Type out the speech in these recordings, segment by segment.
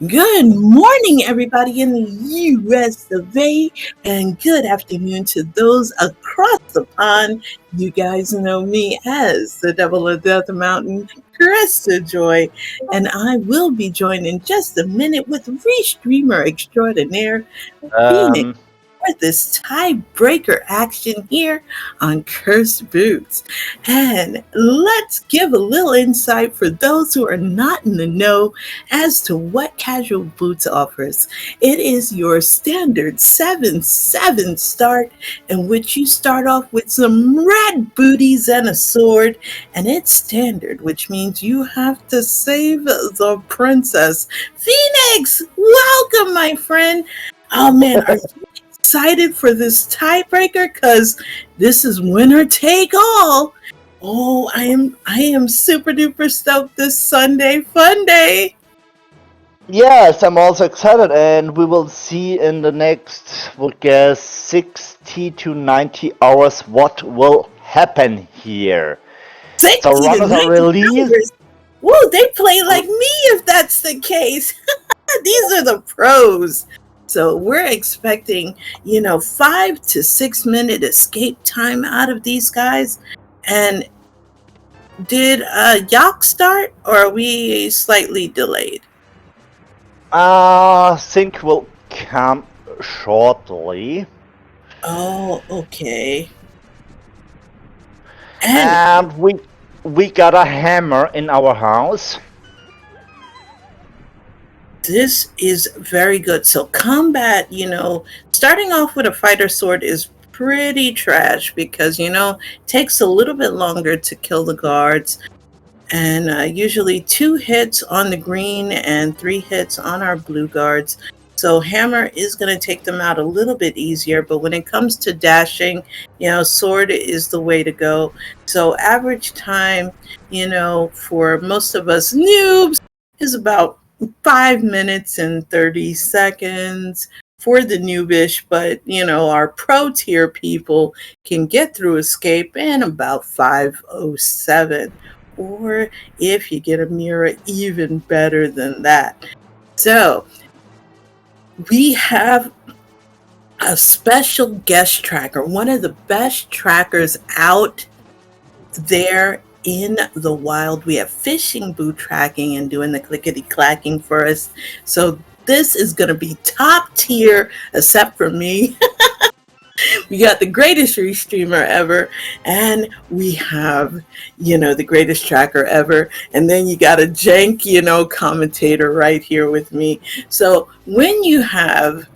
Good morning, everybody in the US of A, and good afternoon to those across the pond. You guys know me as the Devil of Death Mountain, Krista Joy, and I will be joined in just a minute with Restreamer Extraordinaire, Phoenix, Um, for this tiebreaker action here on Cursed Boots. And let's give a little insight for those who are not in the know as to what Casual Boots offers. It is your standard 7-7 start in which you start off with some red booties and a sword, and it's standard, which means you have to save the princess. Phoenix, welcome, my friend. Oh man, are you excited for this tiebreaker? Because this is winner take all. Oh, I am super duper stoked this Sunday fun day. yes, I'm also excited, and we will see in the next, would guess, 60 to 90 hours what will happen here. So 60 to runners are 90 released. hours. Whoa, they play like me if that's the case. These are the pros. So we're expecting, 5 to 6 minute escape time out of these guys. And did Yak start, or are we slightly delayed? Sync will come shortly. Oh, okay. And And we got a hammer in our house. this is very good. So combat, starting off with a fighter sword is pretty trash because, takes a little bit longer to kill the guards. And usually 2 hits on the green and 3 hits on our blue guards. So hammer is going to take them out a little bit easier, but when it comes to dashing, sword is the way to go. So average time, for most of us noobs is about 5 minutes and 30 seconds for the noobish, but our pro tier people can get through escape in about 5:07. Or if you get a mirror, even better than that. So we have a special guest tracker, one of the best trackers out there in the wild. We have fishing boot tracking and doing the clickety clacking for us. So this is going to be top tier, except for me. We got the greatest restreamer ever, and we have, the greatest tracker ever. And then you got a jank, commentator right here with me. So when you have,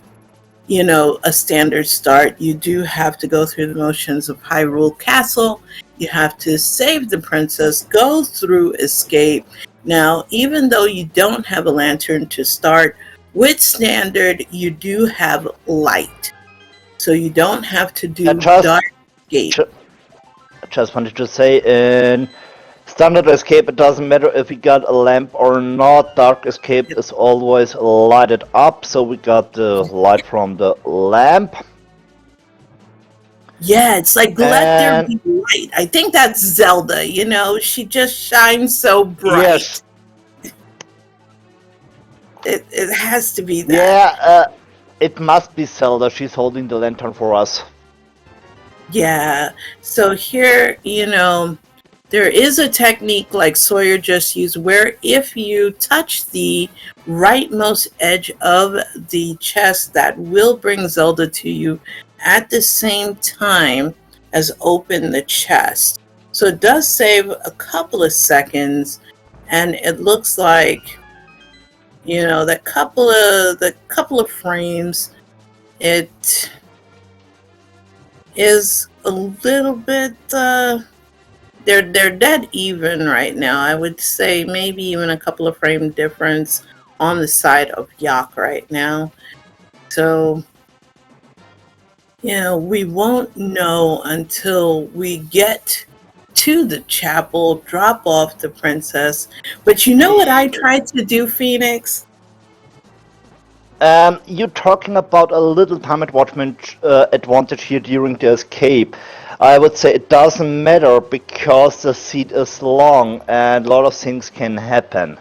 a standard start, you do have to go through the motions of Hyrule Castle. You have to save the princess, go through escape. Now, even though you don't have a lantern to start, with standard, you do have light. So you don't have to I do just, dark escape. just wanted to say, in standard escape, it doesn't matter if we got a lamp or not. Dark escape is always lighted up, so we got the light from the lamp. Yeah, it's like let there And be light. I think that's Zelda, she just shines so bright. yes, It has to be that. yeah, it must be Zelda. She's holding the lantern for us. Yeah. So here, there is a technique like Soyhr just used where if you touch the rightmost edge of the chest, that will bring Zelda to you at the same time as open the chest. So it does save a couple of seconds, and it looks like, the couple of frames, it is a little bit they're dead even right now. I would say maybe even a couple of frame difference on the side of Yak right now. So we won't know until we get to the chapel, drop off the princess. But you know what I tried to do, Phoenix? You're talking about a little time advantage here during the escape. I would say it doesn't matter because the seat is long and a lot of things can happen.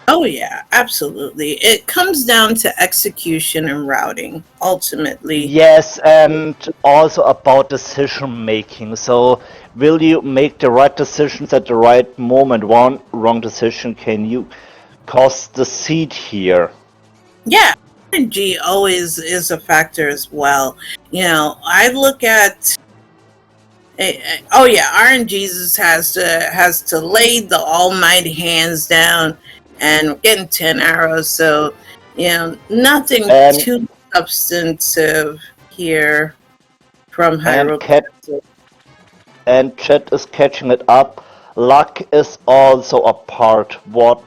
Oh yeah, absolutely. It comes down to execution and routing ultimately. Yes, and also about decision making. So, will you make the right decisions at the right moment? One wrong decision can you cost the seat here. Yeah, RNG always is a factor as well. I look at oh yeah, RNG has to lay the almighty hands down, and we're getting 10 arrows, so nothing And too substantive here from and Hyrule cat Castle. and chat is catching it up. Luck is also a part. What?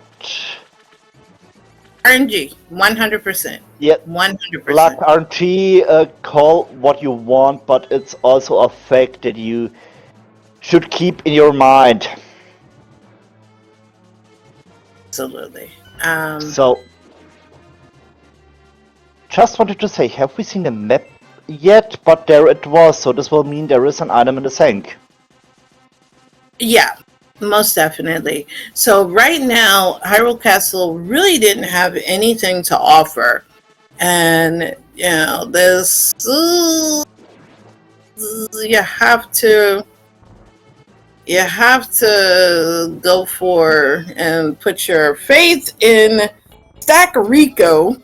RNG, 100%. Yeah, luck 100%. RNG. Call what you want, but it's also a fact that you should keep in your mind. Absolutely. So, just wanted to say, have we seen the map yet? But there it was, so this will mean there is an item in the sink. Yeah, most definitely. So right now, Hyrule Castle really didn't have anything to offer, and this you have to go for and put your faith in Stack Rico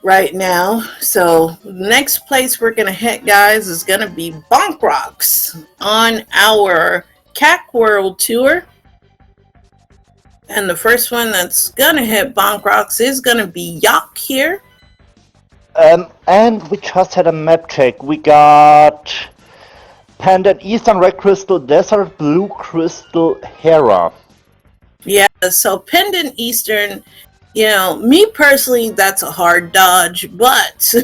right now. So next place we're gonna hit, guys, is gonna be Bonk Rocks on our CAC World Tour. And the first one that's gonna hit Bonk Rocks is gonna be Yak here. And we just had a map check. We got Pendant Eastern Red Crystal, Desert Blue Crystal, Hera. Yeah, so Pendant Eastern, me personally, that's a hard dodge, but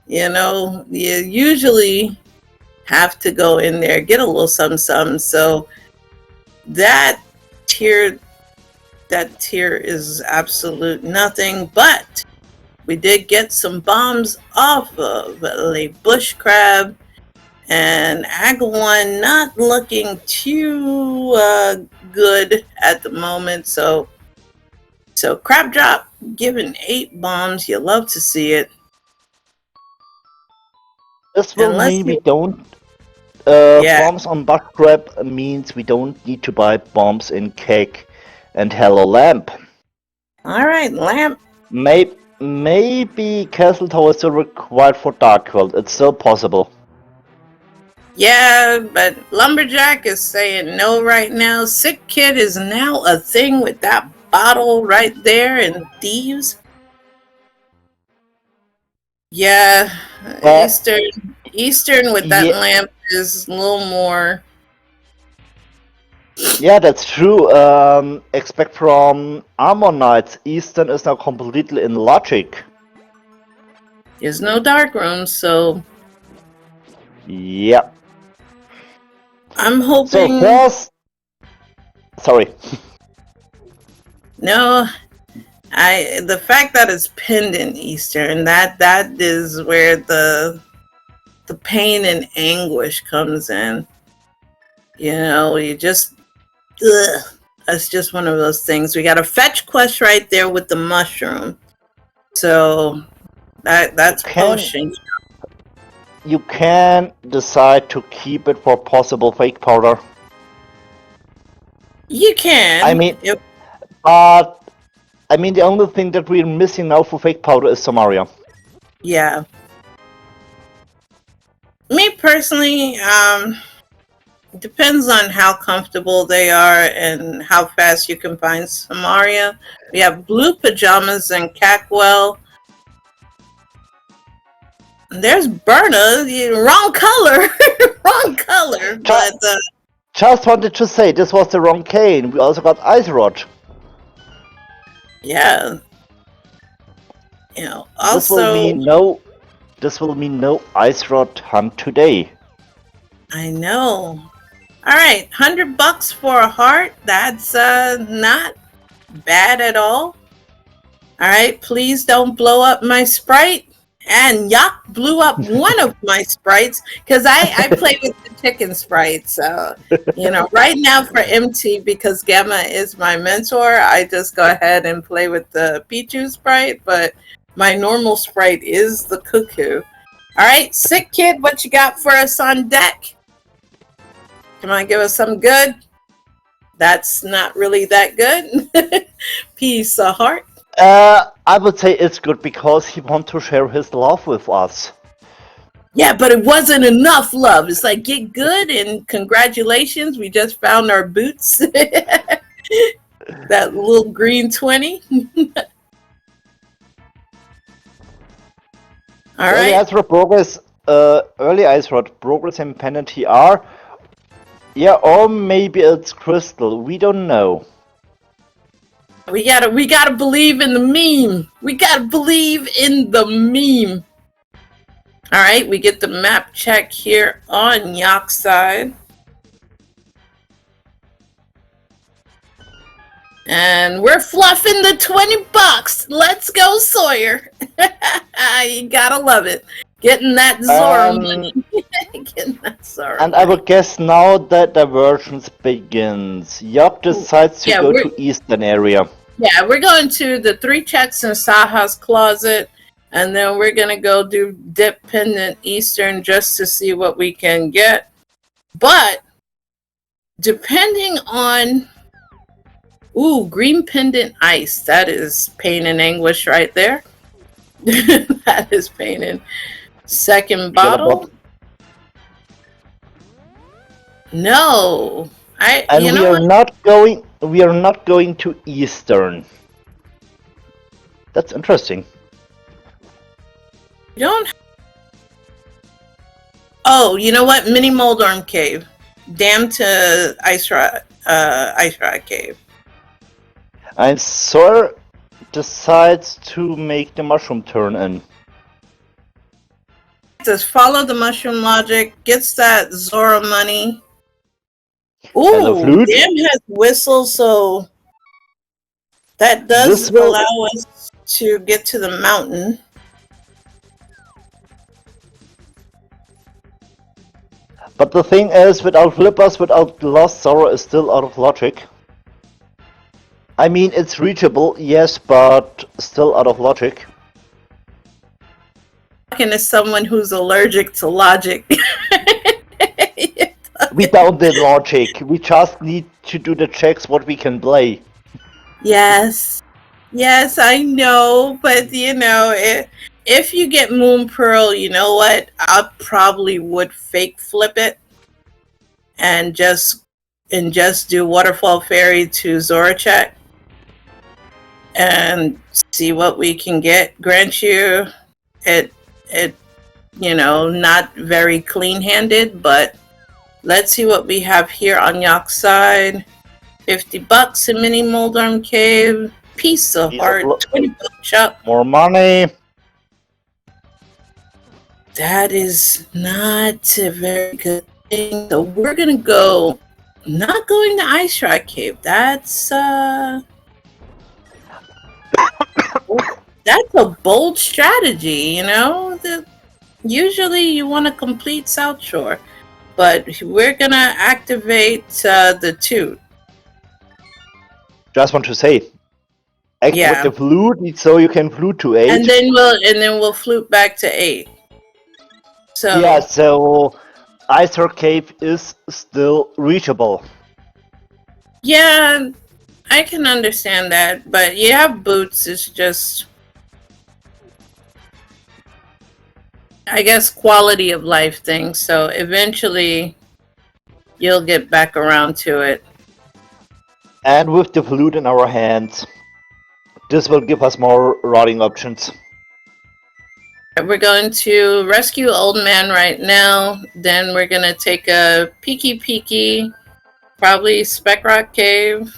you usually have to go in there, get a little something. So that tier is absolute nothing, but we did get some bombs off of a bush crab, and Agawon not looking too good at the moment. So Crab Drop giving 8 bombs. You love to see it. This will And let's mean see. we don't. Yeah. Bombs on Buck Grab means we don't need to buy bombs in Cake and Hello Lamp. All right, Lamp. Maybe Castle Tower is still required for Dark World. It's still possible. Yeah, but Lumberjack is saying no right now. Sick Kid is now a thing with that bottle right there and thieves. Yeah, Uh, Eastern with that yeah, lamp is a little more. yeah, that's true. Expect from Armor Knights, Eastern is now completely in logic. There's no dark rooms, so Yeah. I'm So hoping. first, sorry. No, the fact that it's Pendant Eastern, that is where the pain and anguish comes in. You just ugh. That's just one of those things. We got a fetch quest right there with the mushroom. So that's potion. You can decide to keep it for possible fake powder. You can. I mean, the only thing that we're missing now for fake powder is Samaria. Yeah. Me personally, depends on how comfortable they are and how fast you can find Samaria. We have blue pajamas and Cackwell. There's Berna, wrong color, wrong color. But just wanted to say this was the wrong cane. We also got Ice Rod. Yeah. Also. This will mean no Ice Rod hunt today. I know. All right, $100 for a heart. That's not bad at all. All right, please don't blow up my sprite. And Yak blew up one of my sprites because I play with the chicken sprite. So, right now for MT, because Gamma is my mentor, I just go ahead and play with the Pichu sprite. But my normal sprite is the cuckoo. All right, Sick Kid, what you got for us on deck? Come on, give us some good. That's not really that good. Peace of heart. I would say it's good because he wants to share his love with us. Yeah, but it wasn't enough love. It's like, get good and congratulations. We just found our boots. That little green 20. All Early right. eyes for progress. Early eyes wrote progress and penalty are. Yeah, or maybe it's crystal. We don't know. We gotta believe in the meme. We gotta believe in the meme. All right, we get the map check here on Yak's side. And we're fluffing the $20. Let's go, Soyhr. You gotta love it. Getting that Zora money. Getting that Zora And money. I would guess now that divergence begins. Yak decides to go to eastern area. Yeah, we're going to the 3 checks in Saha's closet, and then we're gonna go do dip pendant eastern just to see what we can get. But depending on green pendant ice, that is pain and anguish right there. That is pain and second bottle. No. We are not going to eastern. That's interesting. You don't. Oh, you know what? Mini Moldorm Cave. Dam to Ice Rod Cave. And Soyhr decides to make the mushroom turn in. Just follow the mushroom logic, gets that Zora money. Ooh, Dam has whistle, so that does allow us to get to the mountain. But the thing is, without flippers, without Lost Zora is still out of logic. I mean, it's reachable, yes, but still out of logic. Talking to someone who's allergic to logic. We don't need logic. We just need to do the checks what we can play. Yes. Yes, I know, but if you get Moon Pearl, you know what? I probably would fake flip it and just do Waterfall Fairy to Zora check and see what we can get. Grant you it not very clean-handed, but let's see what we have here on Yak's side. $50 in Mini Moldorm Cave. Piece of heart. $20 Chuck. More money. That is not a very good thing. So we're gonna go. Not going to Ice Rock Cave. That's that's a bold strategy. Usually you want to complete South Shore, but we're gonna activate the 2. Just want to say, activate the flute so you can flute to 8, and then we'll flute back to 8. So yeah, so Icer Cave is still reachable. Yeah, I can understand that, but you have boots. It's just, I guess, quality of life thing. So eventually, you'll get back around to it. And with the flute in our hands, this will give us more routing options. We're going to rescue Old Man right now. Then we're going to take a peeky, probably Spec Rock Cave.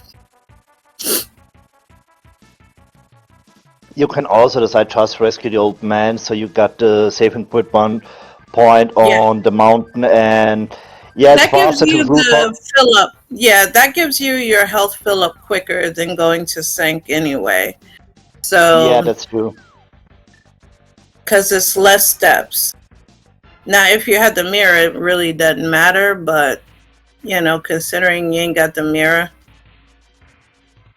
You can also decide just rescue the old man, so you got the saving point on the mountain, and yeah, it's that gives faster you to the fill up. Yeah, that gives you your health fill up quicker than going to sink anyway. So yeah, that's true. because it's less steps. Now, if you had the mirror, it really doesn't matter, but, you know, considering you ain't got the mirror.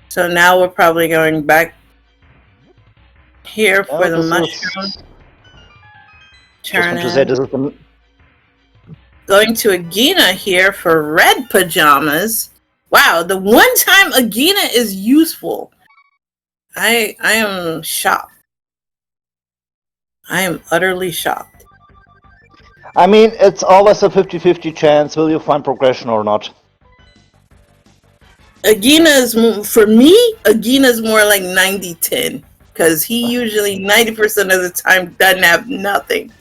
So now we're probably going back here for the mushroom. Just want to say this is the... Going to Agina here for red pajamas. Wow, the one time Agina is useful. I am shocked. I am utterly shocked. I mean, it's always a 50-50 chance, will you find progression or not? Agina is, for me, Agina is more like 90-10. Because he usually 90% of the time doesn't have nothing.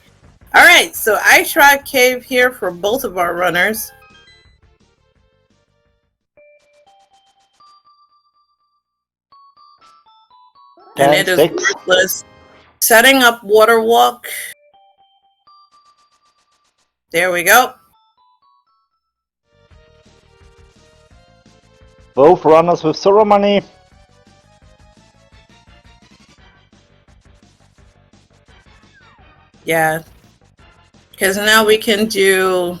Alright, so Ice Rock Cave here for both of our runners. And it is worthless. Setting up Water Walk. There we go. Both runners with ceremony. Yeah. Because now we can do...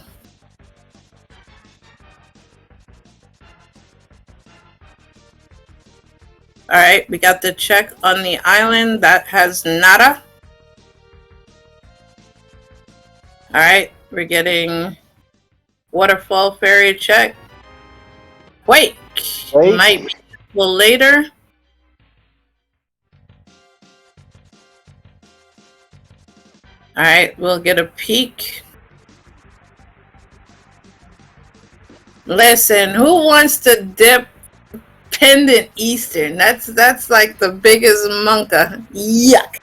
Alright, we got the check on the island. That has nada. Alright, we're getting Waterfall Fairy check. Wait. Might be a little later. Alright, we'll get a peek. Listen, who wants to dip Pendant Eastern? That's like the biggest monka. Yuck.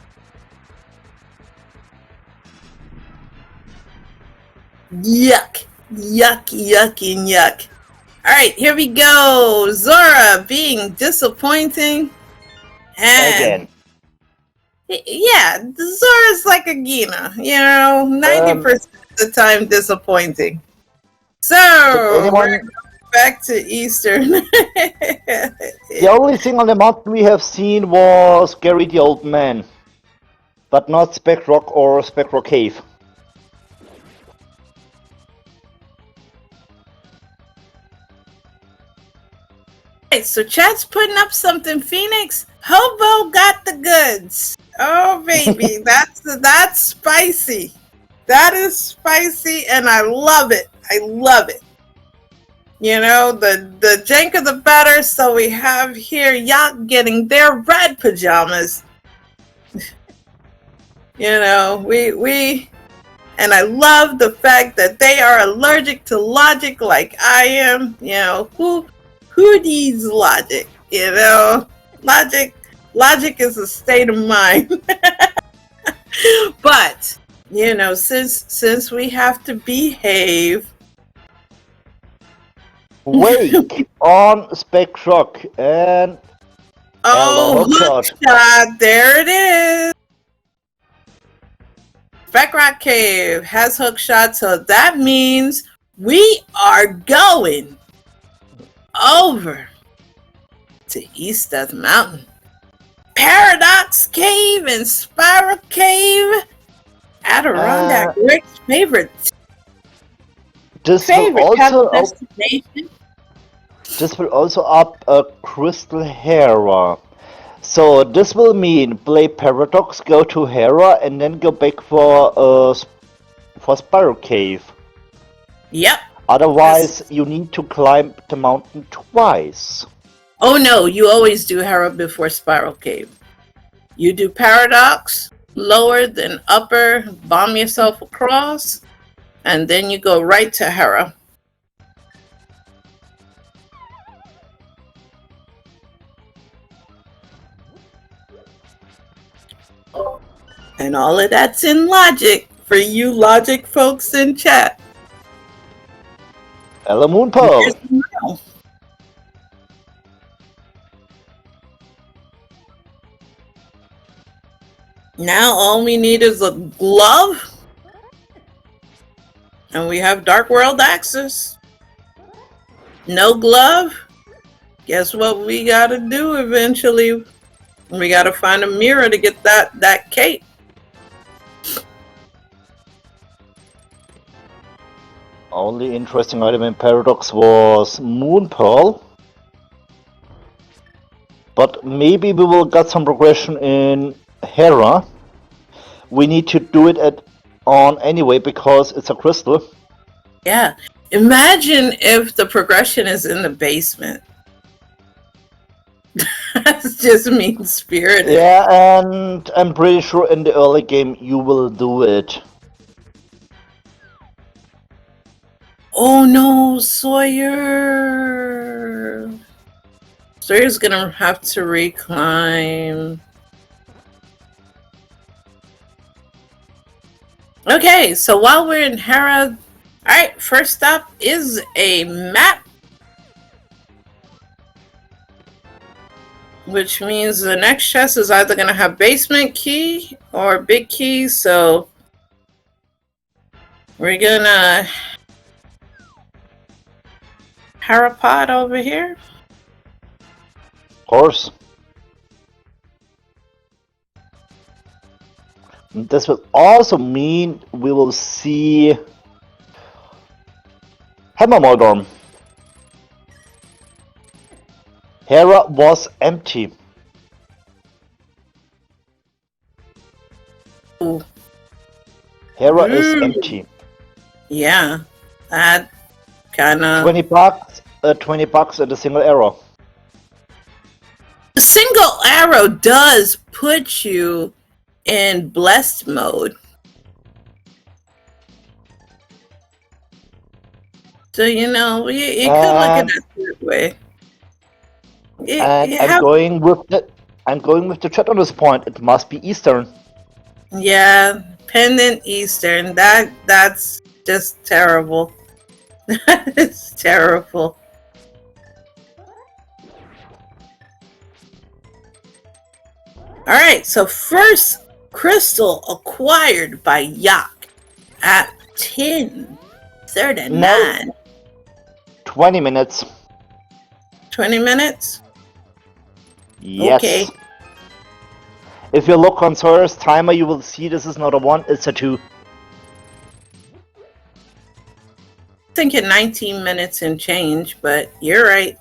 Yuck. Yuck, yuck, and yuck. Alright, here we go. Zora being disappointing. And again. Yeah, Zora's like a Gina, you know, 90% of the time disappointing. So, we're going back to Eastern. The only thing on the mountain we have seen was Gary the Old Man, but not Spec Rock or Spec Rock Cave. Right, so chat's putting up something, Phoenix. Hobo got the goods. Oh baby, that's spicy. That is spicy, and I love it. I love it. You know, the janker the better. So we have here Yacht getting their red pajamas. You know, we and I love the fact that they are allergic to logic like I am. You know, who needs logic? You know, logic is a state of mind. But, you know, since we have to behave. Wake on Spec Rock and hookshot. There it is. Spec Rock Cave has hookshot, so that means we are going over to East Death Mountain. Paradox Cave and Spiral Cave. Adirondack Rick's favorite destination. This will also up a Crystal Hera. So this will mean play Paradox, go to Hera, and then go back for Spiral Cave. Yep. Otherwise, you need to climb the mountain twice. Oh no, you always do Hera before Spiral Cave. You do Paradox, lower then upper, bomb yourself across, and then you go right to Hera. And all of that's in logic for you logic folks in chat. Ella Moonpo. Now all we need is a glove. And we have Dark World access. No glove. Guess what we gotta do eventually? We gotta find a mirror to get that cape. Only interesting item in Paradox was Moon Pearl. But maybe we will get some progression in Hera. We need to do it on anyway because it's a crystal. Yeah. Imagine if the progression is in the basement. That's just mean spirited. Yeah, and I'm pretty sure in the early game you will do it. Oh no, Soyhr. Sawyer's gonna have to reclimb. Okay, so while we're in Hera, alright, first up is a map. Which means the next chest is either gonna have basement key or big key, so we're gonna Parapod over here. Of course. This will also mean we will see Hammermodorn. Hera was empty. Ooh. Hera is empty. Yeah, that kind of $20 and a single arrow. a single arrow does put you in blessed mode. So you know you could look at it that way. I'm going with the chat on this point. It must be Eastern. Yeah, pendant Eastern. That's just terrible. It's terrible. Alright, so first crystal acquired by Yak at 10:39. 20 minutes. 20 minutes? Yes. Okay. If you look on Soyr's timer, you will see this is not a 1, it's a 2. Thinking 19 minutes and change, but you're right.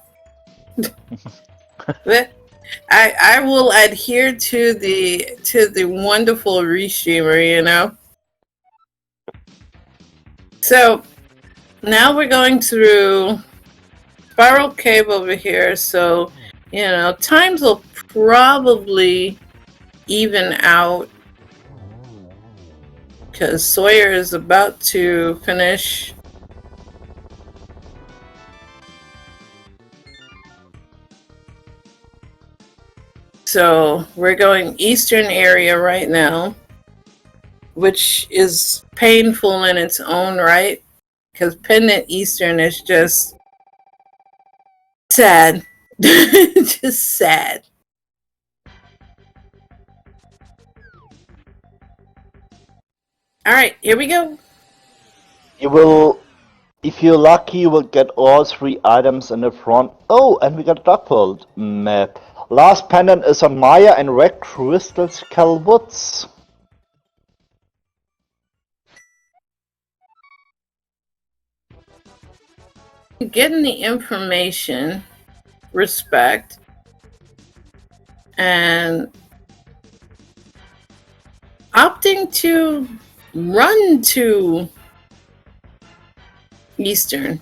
But I will adhere to the wonderful restreamer, you know. So now we're going through Spiral Cave over here, so you know times will probably even out because Soyhr is about to finish. So we're going eastern area right now, which is painful in its own right, because pendant eastern is just sad. Just sad. Alright, here we go. You will, if you're lucky, you will get all 3 items in the front. Oh, and we got a Dark World map. Last pendant is on Maya and Red Crystal Skull Woods. Getting the information, respect, and opting to run to Eastern.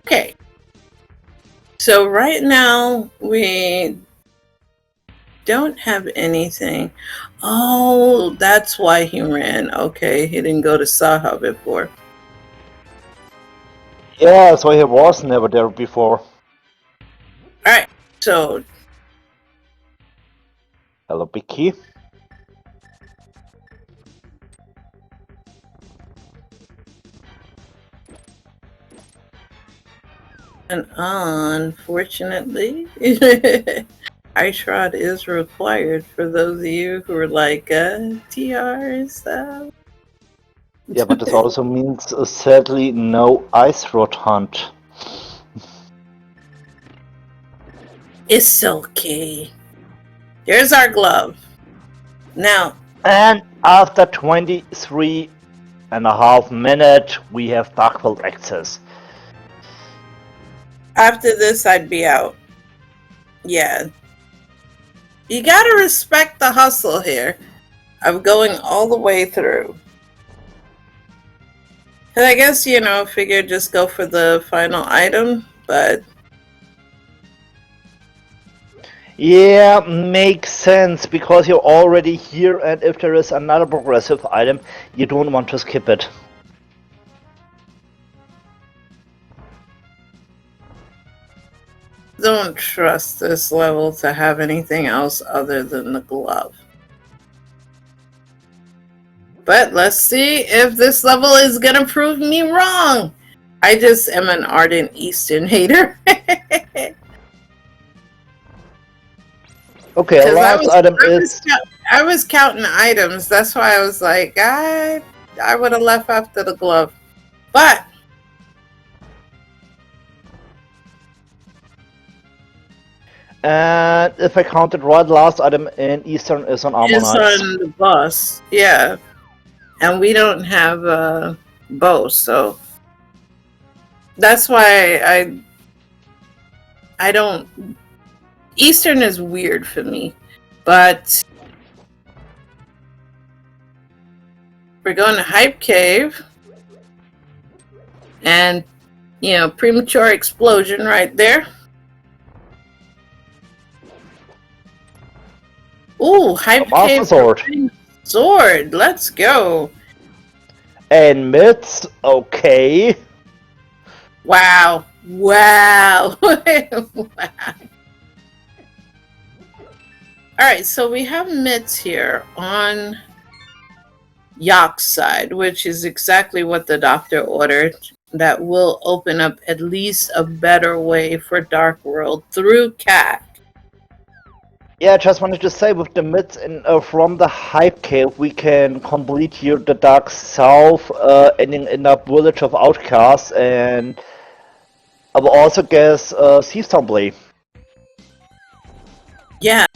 Okay. So right now we don't have anything. Oh, that's why he ran. Okay, he didn't go to Saha before. Yeah, so he was never there before. Alright, so Hello, Vicky. and unfortunately Ice Rod is required for those of you who are like TRs. Yeah, but this also means sadly no ice rod hunt. It's okay. There's our glove. Now, And after 23.5 minutes, we have Dark World access. After this, I'd be out. Yeah. You gotta respect the hustle here of going all the way through. And I guess, figured just go for the final item, but Yeah, makes sense, because you're already here, and if there is another progressive item, you don't want to skip it. don't trust this level to have anything else other than the glove. But let's see if this level is gonna prove me wrong. I just am an ardent Eastern hater. Okay, last item is... I was counting items. That's why I was like, I would have left after the glove. But and if I counted right, last item in Eastern is on Armor it's Knights. on the boss. Yeah. And we don't have bows, so that's why I don't... Eastern is weird for me. But we're going to Hype Cave. And, premature explosion right there. Ooh, Hype Cave sword. Let's go. And myths, okay. Wow. Wow. Wow. Alright, so we have mitts here on Yak's side, which is exactly what the doctor ordered. That will open up at least a better way for Dark World through Cat. Yeah, I just wanted to say, with the myths from the Hype Cave, we can complete here the Dark South, ending in a village of outcasts, and I will also guess Seastown Blade. Yeah,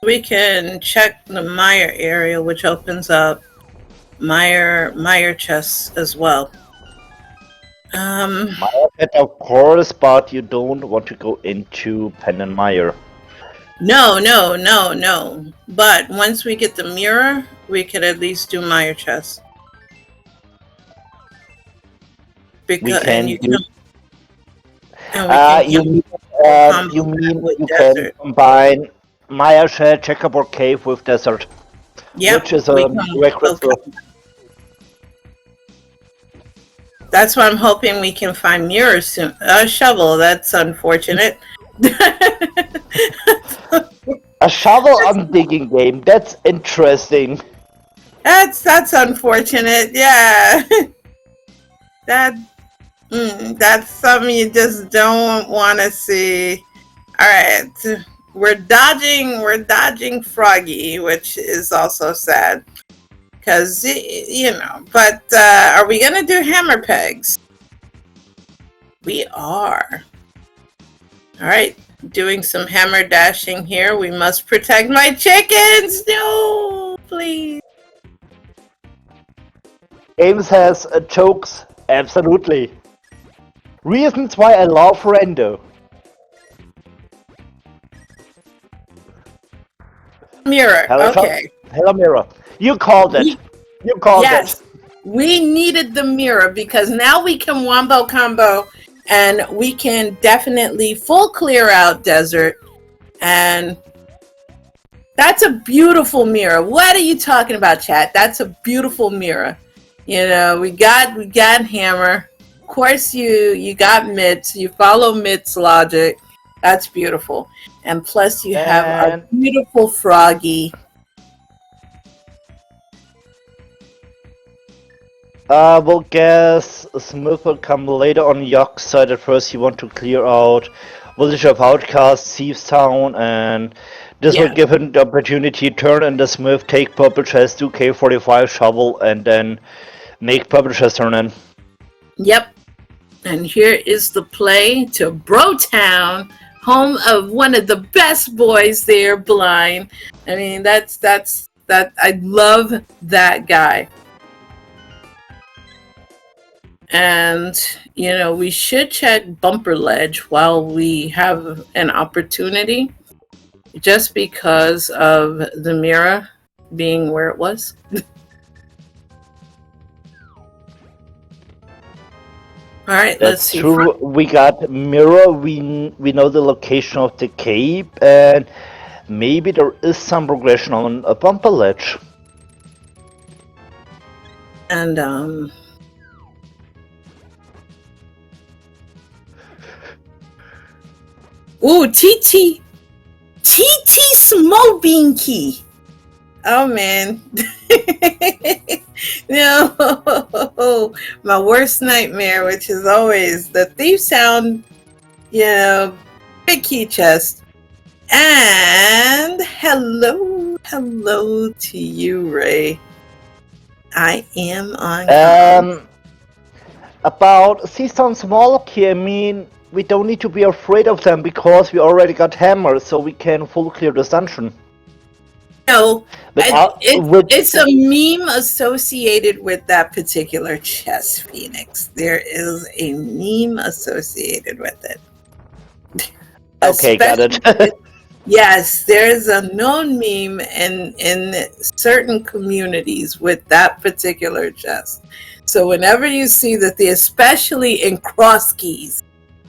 we can check the Meyer area, which opens up Meyer chests as well. Meyer pet, of course, but you don't want to go into Pen and Meyer. No. But once we get the mirror, we could at least do Meyer chest. Because you mean you can combine Meyer Shell Checkerboard Cave with Desert. Yep, which is a rare crystal. That's why I'm hoping we can find mirrors soon. A shovel, that's unfortunate. A shovel on digging game, that's interesting. That's unfortunate, yeah. That's something you just don't want to see. Alright, we're dodging Froggy, which is also sad. Because, but are we going to do hammer pegs? We are. Alright, doing some hammer dashing here. We must protect my chickens! No, please. Games has jokes, absolutely. Reasons why I love Rando. Mirror, okay. Hello, mirror. You called it. Yes, we needed the mirror because now we can wombo combo and we can definitely full clear out desert. And that's a beautiful mirror. What are you talking about, chat? That's a beautiful mirror. We got hammer. Of course, you got mitts. You follow mitts logic. That's beautiful. And plus, you have a beautiful Froggy. I will guess Smith will come later on Yak's side. At first, you want to clear out Village of Outcasts, Thieves Town, and this will give him the opportunity to turn in the Smith, take Purple Chest, do K45 shovel, and then make Purple Chest turn in. Yep. And here is the play to Brotown, home of one of the best boys there, Blind. I mean, that's That I love that guy. And you know, we should check bumper ledge while we have an opportunity, just because of the mirror being where it was. All right, let's see. That's true. We got mirror. We know the location of the cave, and maybe there is some progression on a bumper ledge. And ooh, TT Smoke Bean Key. Oh man. No, my worst nightmare, which is always the thief sound, you know, big key chest. And hello to you, Ray. I am on About Season Small Key, I mean, we don't need to be afraid of them because we already got hammers, so we can full clear the dungeon. No, it's a meme associated with that particular chest, Phoenix. There is a meme associated with it. Okay, got it. Yes, there's a known meme in certain communities with that particular chest. So whenever you see that, especially in cross keys,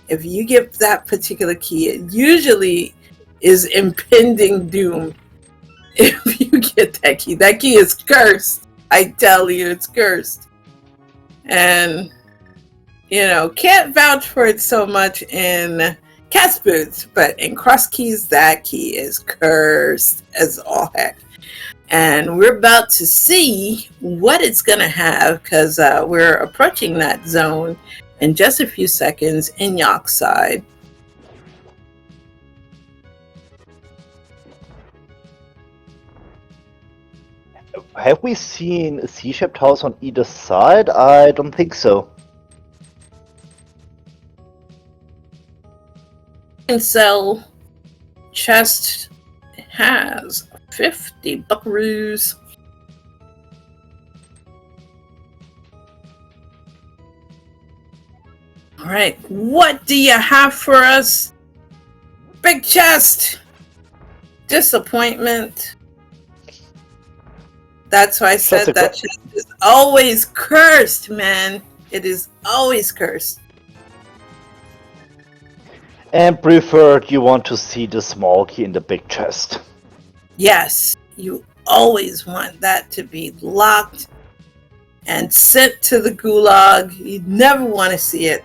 if you get that particular key, it usually is impending doom. If you get that key is cursed. I tell you, it's cursed. And, you know, can't vouch for it so much in cat's boots, but in cross keys, that key is cursed as all heck. And we're about to see what it's going to have, because we're approaching that zone in just a few seconds in Yak's side. Have we seen a C-shaped house on either side? I don't think so. And so, chest has 50 buckaroos. All right, what do you have for us? Big chest. Disappointment. That's why I said that chest is always cursed, man. It is always cursed. And preferred, you want to see the small key in the big chest. Yes, you always want that to be locked and sent to the gulag. You never want to see it.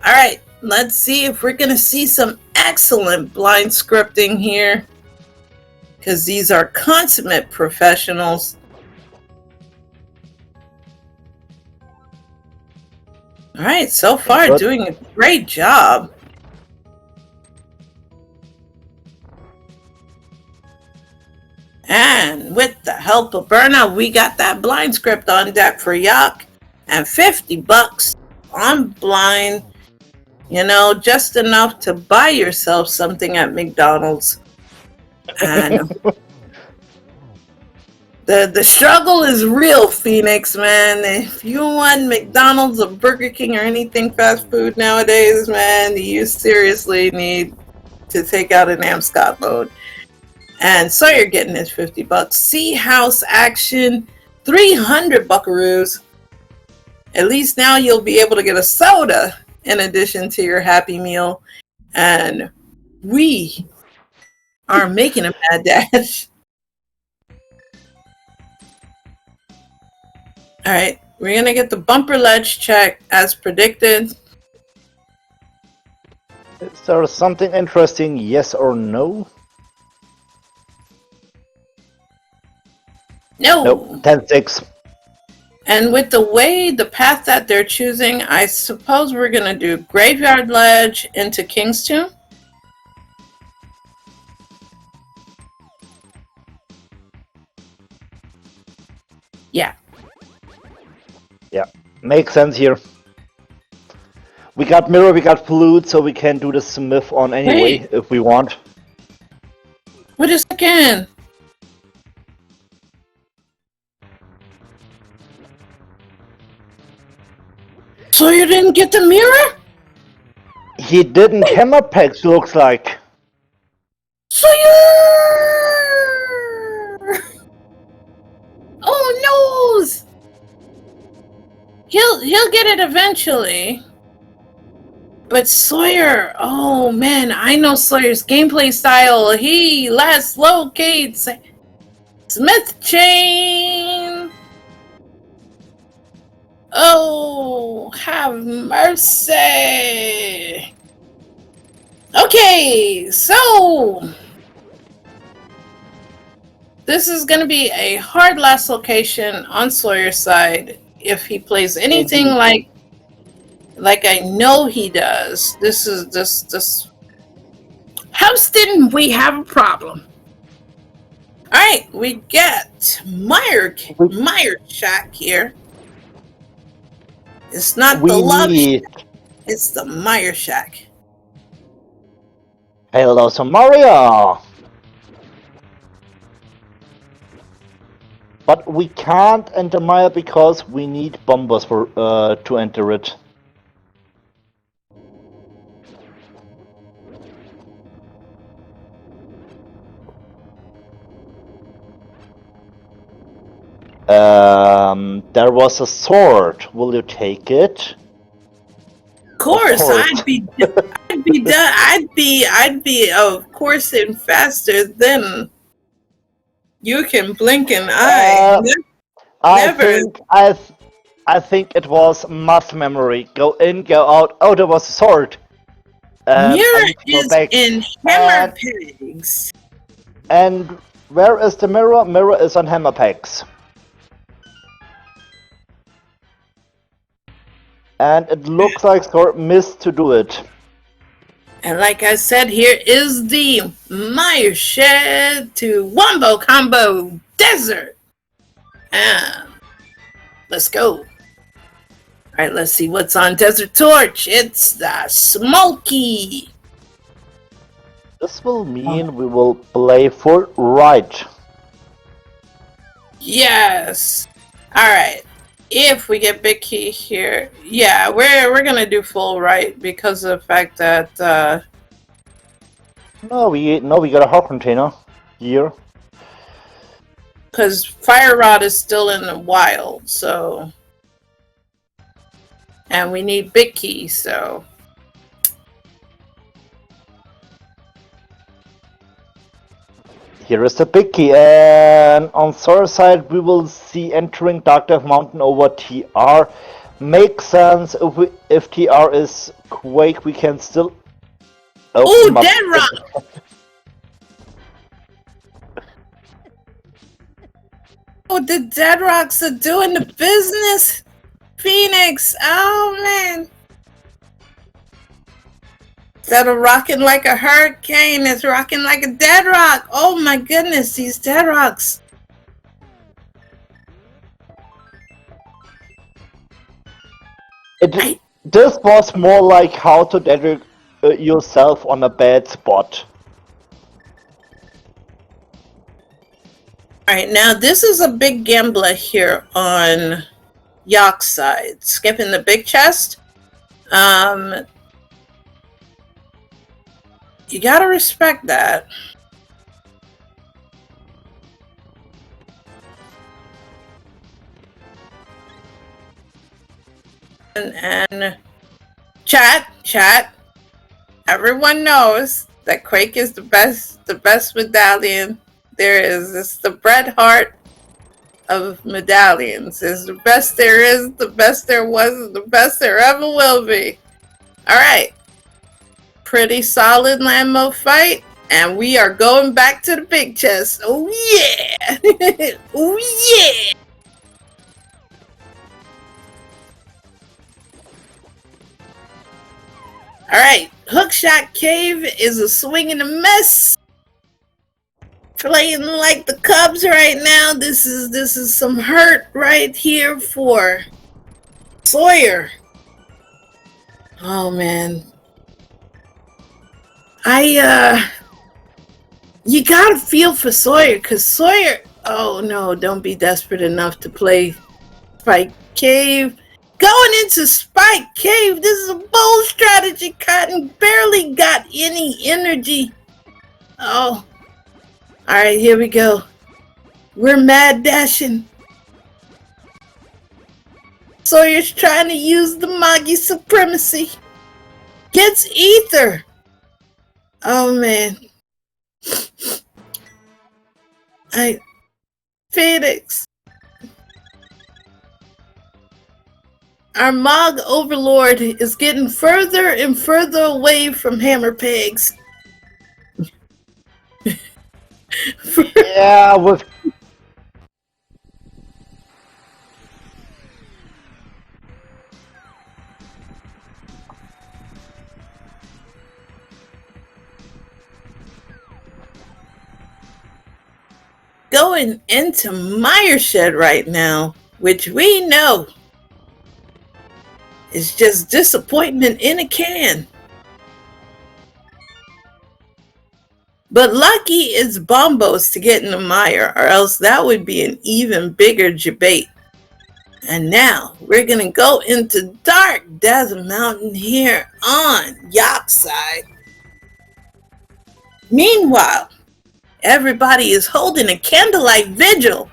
All right, let's see if we're going to see some excellent blind scripting here, because these are consummate professionals. All right, so far doing a great job. And with the help of Burnout, we got that blind script on deck for Yak, and 50 bucks on blind. You know, just enough to buy yourself something at McDonald's. And the struggle is real, Phoenix, man. If you want McDonald's or Burger King or anything fast food nowadays, man, you seriously need to take out an Amscot load. And Soyhr getting his 50 bucks. Sea House action, 300 buckaroos. At least now you'll be able to get a soda in addition to your Happy Meal. And we are making a mad dash. All right, we're going to get the bumper ledge check as predicted. Is there something interesting, yes or no? No. Nope, 10-6. And with the way, the path that they're choosing, I suppose we're going to do Graveyard Ledge into King's Tomb. Yeah. Yeah, makes sense here. We got mirror, we got flute, so we can do the smith on anyway if we want. Wait a second. So you didn't get the mirror? He didn't hammer packs, looks like. Soyhr! Oh no! He'll get it eventually. But Soyhr, oh man, I know Sawyer's gameplay style. He last locates Smith chain. Oh, have mercy. Okay, so this is going to be a hard last location on Sawyer's side if he plays anything Indeed. like I know he does. This. Houston, we have a problem. All right, we get Meyer Shack here. It's not the Love need. Shack, it's the Meyer Shack. Hello, Samaria! But we can't enter Maya because we need bombers for to enter it. There was a sword. Will you take it? Of course. I'd be of course in faster than you can blink an eye. Never. I think it was muscle memory. Go in, go out. Oh, there was a sword. Mirror is in hammer pegs. And where is the mirror? Mirror is on hammer pegs. And it looks like Soyhr missed to do it. And like I said, here is the Meyer Shed to Wombo Combo Desert. And let's go. Alright, let's see what's on Desert Torch. It's the Smoky. This will mean we will play full right. Yes. Alright. If we get big key here, yeah, we're gonna do full right because of the fact that No, we got a hot container here. because Fire Rod is still in the wild, so and we need big key, so Here is the big key, and on Soyhr's side we will see entering Dark Death Mountain over TR. Makes sense. If TR is Quake, we can still. Ooh, Dead Rock! Oh, the Dead Rocks are doing the business! Phoenix! Oh, man! Instead of rocking like a hurricane, it's rocking like a dead rock! Oh my goodness, these Dead Rocks! This was more like how to dead yourself on a bad spot. Alright, now this is a big gambler here on Yak's side. Skipping the big chest. You gotta respect that. And chat, everyone knows that Quake is the best medallion there is. It's the Bret Hart of medallions. It's the best there is, the best there was, and the best there ever will be. Alright. Pretty solid land mode fight. And we are going back to the big chest. Oh yeah! Oh yeah! Alright, Hookshot Cave is a swing and a miss. Playing like the Cubs right now. This is some hurt right here for Soyhr. Oh man. You gotta feel for Soyhr, because Soyhr, oh no, don't be desperate enough to play Spike Cave. Going into Spike Cave. This is a bold strategy. Cotton barely got any energy. Oh. Alright, here we go. We're mad dashing. Sawyer's trying to use the Magi supremacy. Gets ether. Oh man. Phoenix. Our Mog Overlord is getting further and further away from Hammer Pegs. Yeah, with going into Myershed right now, which we know is just disappointment in a can. But lucky is Bombos to get in the mire, or else that would be an even bigger debate. And now we're gonna go into Dark Desert Mountain here on Yacht's side. Meanwhile, everybody is holding a candlelight vigil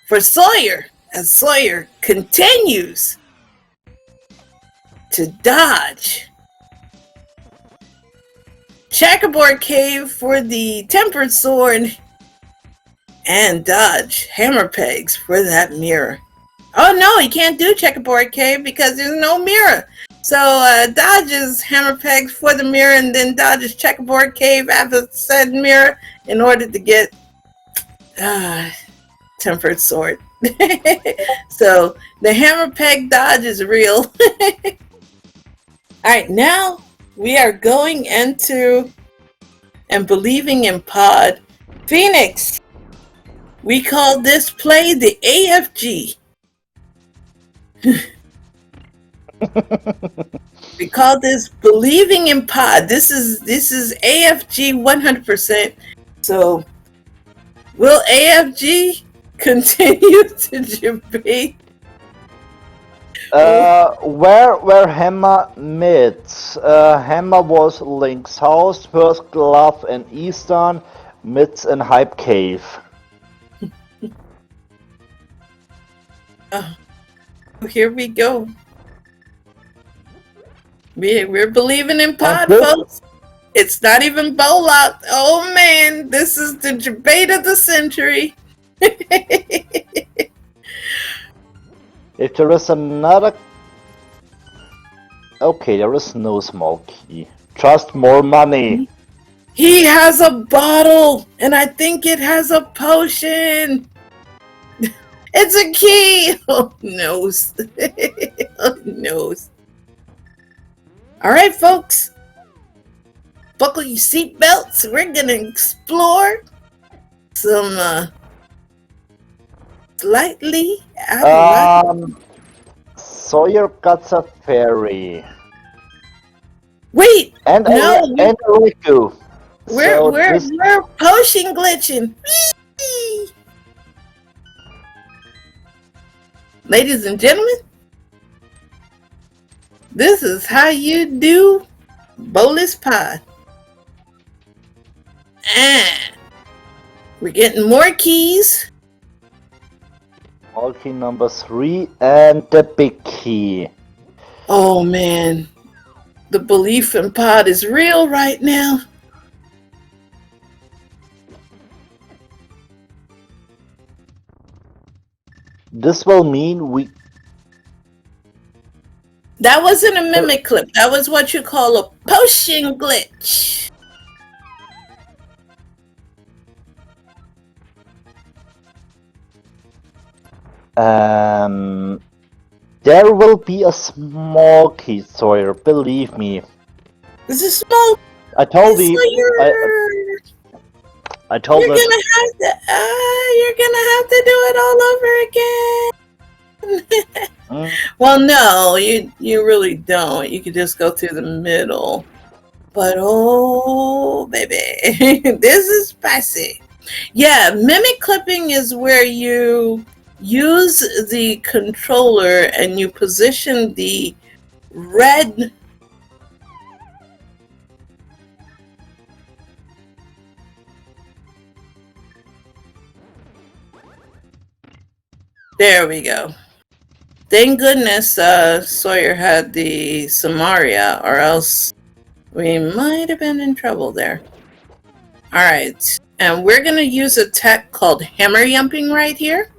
for Soyhr as Soyhr continues to dodge. Checkerboard Cave for the Tempered Sword and dodge Hammer Pegs for that mirror. Oh no, he can't do Checkerboard Cave because there's no mirror. So dodges Hammer Pegs for the mirror and then dodges Checkerboard Cave after said mirror in order to get Tempered Sword. So the Hammer Peg dodge is real. Alright, now we are going into and believing in Pod. Phoenix, we call this play the AFG. We call this believing in Pod. This is AFG 100%. So will AFG continue to debate? where Hammer meets. Hammer was Link's house, first glove in Eastern, meets in Hype Cave. Here we go. We're believing in Pod, folks. It's not even bowl out. Oh man, this is the debate of the century. If there is another... Okay, there is no small key. Just more money. He has a bottle, and I think it has a potion. It's a key. Oh, nose. Oh, nose. All right, folks. Buckle your seatbelts. We're going to explore some slightly Soyhr got a fairy. Wait, And no, and a Riku. We're potion glitching. Whee! Ladies and gentlemen, this is how you do Bolus Pod. And we're getting more keys. Small key number 3 and the big key. Oh man, the belief in Pod is real right now. This will mean we... That wasn't a mimic clip. That was what you call a potion glitch. There will be a small key, Soyhr, believe me. This is small. I told you. I told you're you. You're gonna have to do it all over again. Well, no, you really don't. You could just go through the middle. But oh, baby, this is spicy. Yeah, mimic clipping is where you use the controller and you position the red there we go. Thank goodness Soyhr had the Samaria, or else we might have been in trouble there. Alright, and we're going to use a tech called hammer yumping right here.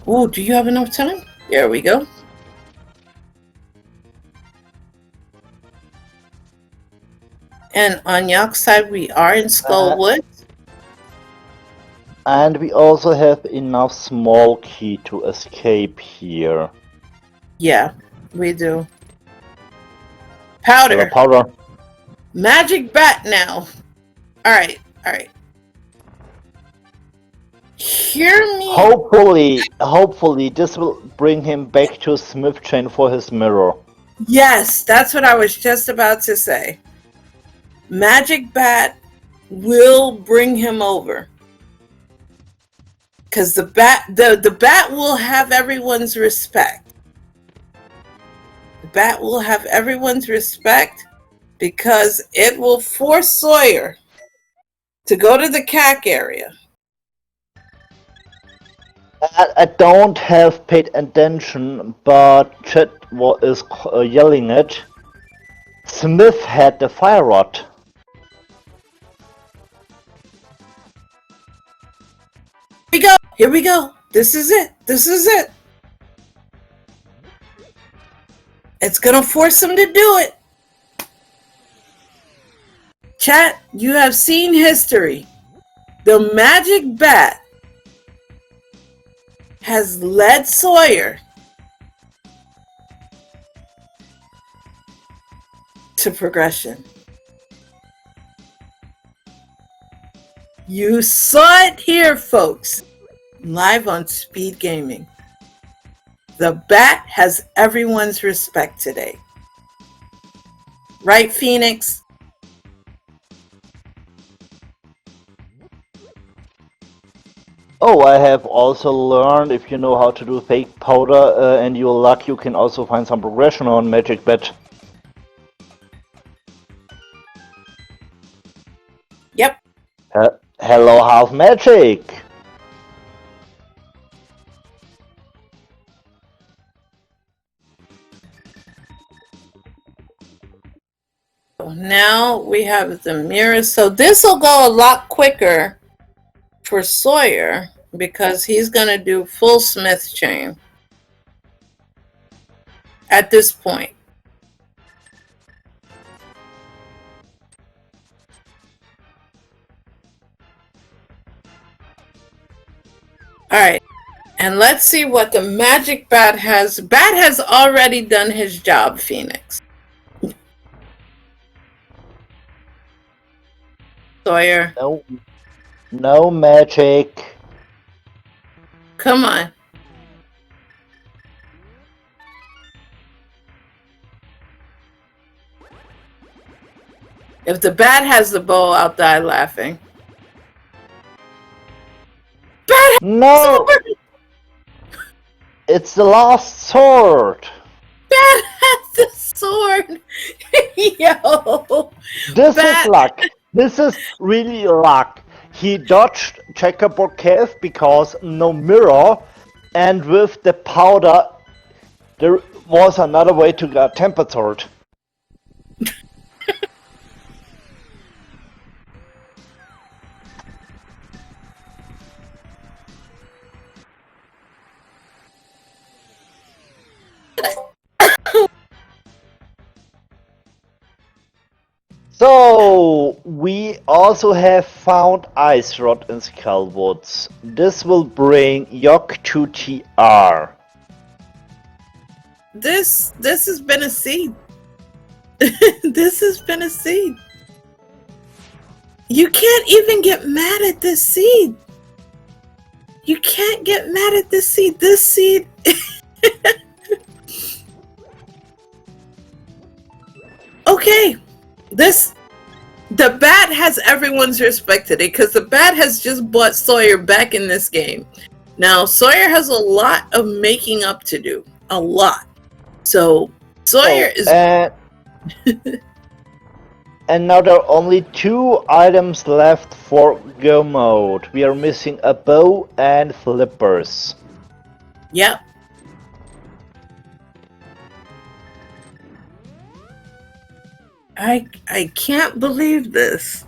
Ooh, do you have enough time? There we go. And on Yak's side, we are in Skullwood. And we also have enough small key to escape here. Yeah, we do. Powder. Powder. Magic bat now. Alright, alright. Hear me. Hopefully this will bring him back to Smith Chain for his mirror. Yes, that's what I was just about to say. Magic bat will bring him over. Because the bat will have everyone's respect. The bat will have everyone's respect because it will force Soyhr to go to the CAC area. I don't have paid attention, but chat is yelling it. Smith had the fire rod. Here we go. Here we go. This is it. This is it. It's gonna force him to do it. Chat, you have seen history. The magic bat has led Soyhr to progression. You saw it here, folks, live on SpeedGaming. The bat has everyone's respect today. Right, Phoenix? Oh, I have also learned if you know how to do fake powder and you're lucky, you can also find some progression on Magic Bat. Yep. Hello, half magic. Now we have the mirrors. So this will go a lot quicker for Soyhr because he's going to do full Smith chain at this point. All right, and let's see what the magic bat has. Bat has already done his job, Phoenix. Soyhr. No magic. Come on. If the bat has the bow, I'll die laughing. Bat no! It's the last sword! Bat has the sword! Yo! This is luck. This is really luck. He dodged checkerboard cave because no mirror, and with the powder there was another way to get tempered sword. So, we also have found Ice Rod in Skullwoods. This will bring Yok to TR. This has been a seed. This has been a seed. You can't even get mad at this seed. You can't get mad at this seed. This seed... Okay, the bat has everyone's respect today because the bat has just brought Soyhr back in this game. Now Soyhr has a lot of making up to do, a lot. So Soyhr is. And now there are only 2 items left for go mode. We are missing a bow and flippers. Yep. I can't believe this.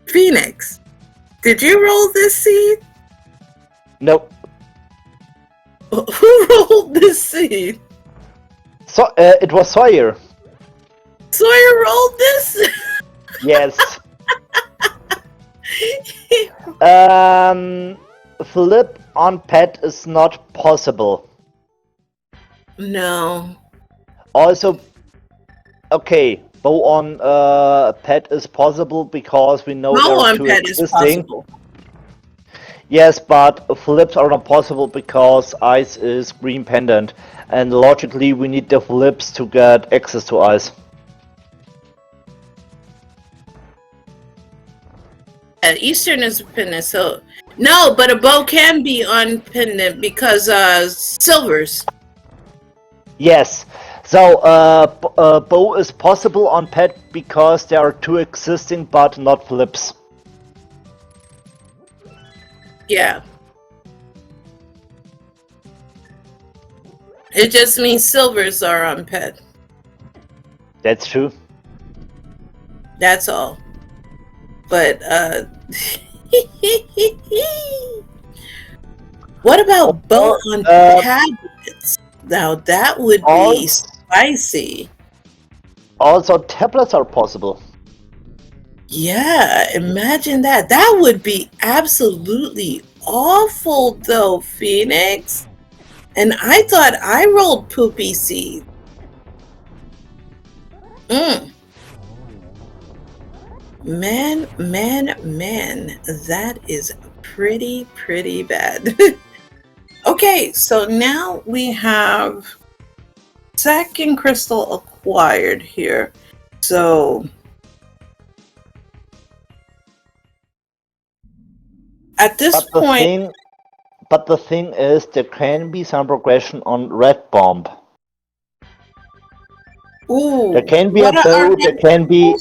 Phoenix, did you roll this seed? Nope. Who rolled this seed? So it was Soyhr. Soyhr rolled this? Yes. Flip on pet is not possible. No. Also, okay, bow on pet is possible because we know there Bow are on 2 pet is existing. possible. Yes, but flips are not possible because ice is green pendant, and logically we need the flips to get access to ice. Eastern is pendant, so no, but a bow can be on pendant because silvers. Yes, so bow is possible on pet because there are 2 existing but not flips. Yeah. It just means silvers are on pet. That's true. That's all. But what about bow on tablets? Now that would be spicy. Also, tablets are possible. Yeah, imagine that. That would be absolutely awful, though, Phoenix. And I thought I rolled poopy seed. Man, that is pretty bad. Okay, so now we have Zack and Crystal acquired here. So at this point, but the thing is, there can be some progression on Red Bomb. Ooh, there can be a bow, there can be...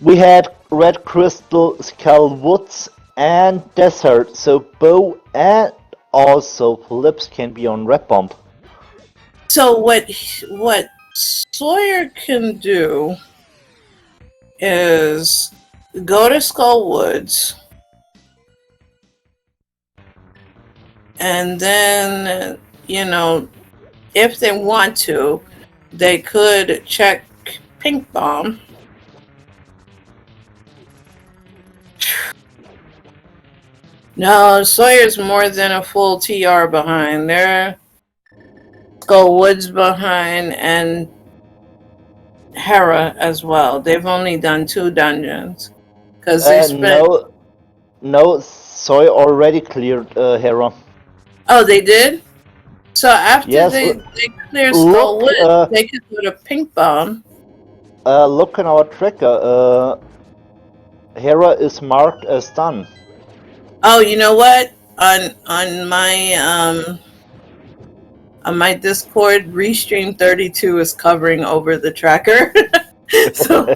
We had Red Crystal, Skull Woods, and Desert, so bow and also flips can be on Red Bomb. So what Soyhr can do is go to Skull Woods, and then, you know, if they want to, they could check Pink Bomb. No, Sawyer's more than a full TR behind. They're Skull Woods behind, and Hera as well. They've only done 2 dungeons because they spent. No, Soy already cleared Hera. Oh, they did. So after they clear Skull Woods, they could go to Pink Bomb. Look on our tracker. Hera is marked as done. Oh, you know what? On my Discord, Restream 32 is covering over the tracker, so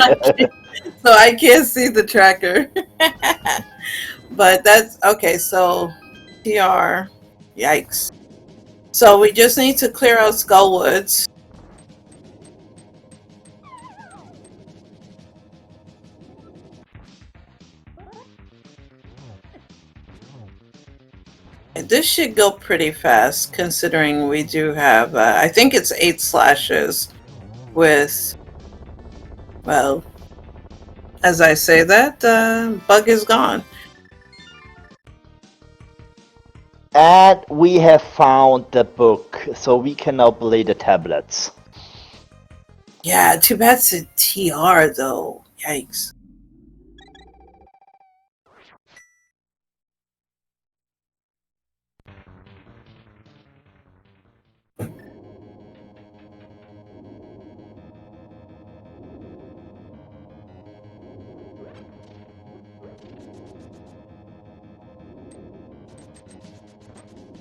I can't see the tracker. But that's okay. So TR, yikes. So we just need to clear out Skull Woods. This should go pretty fast, considering we do have, I think it's 8 slashes with, well, as I say that, bug is gone. And we have found the book, so we can now play the tablets. Yeah, too bad it's a TR, though. Yikes.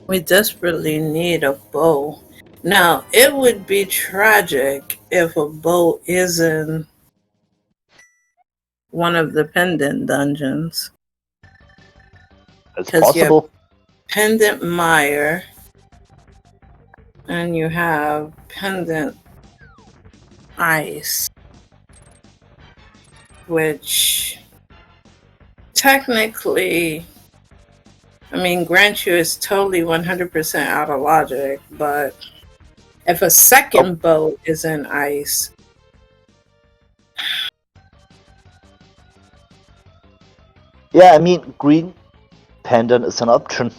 We desperately need a bow. Now, it would be tragic if a bow is in one of the pendant dungeons. It's Because you have possible. pendant mire and you have pendant ice, which technically, I mean, grant you is totally 100% out of logic, but if a Oh, second boat is in ice, yeah, I mean, green pendant is an option for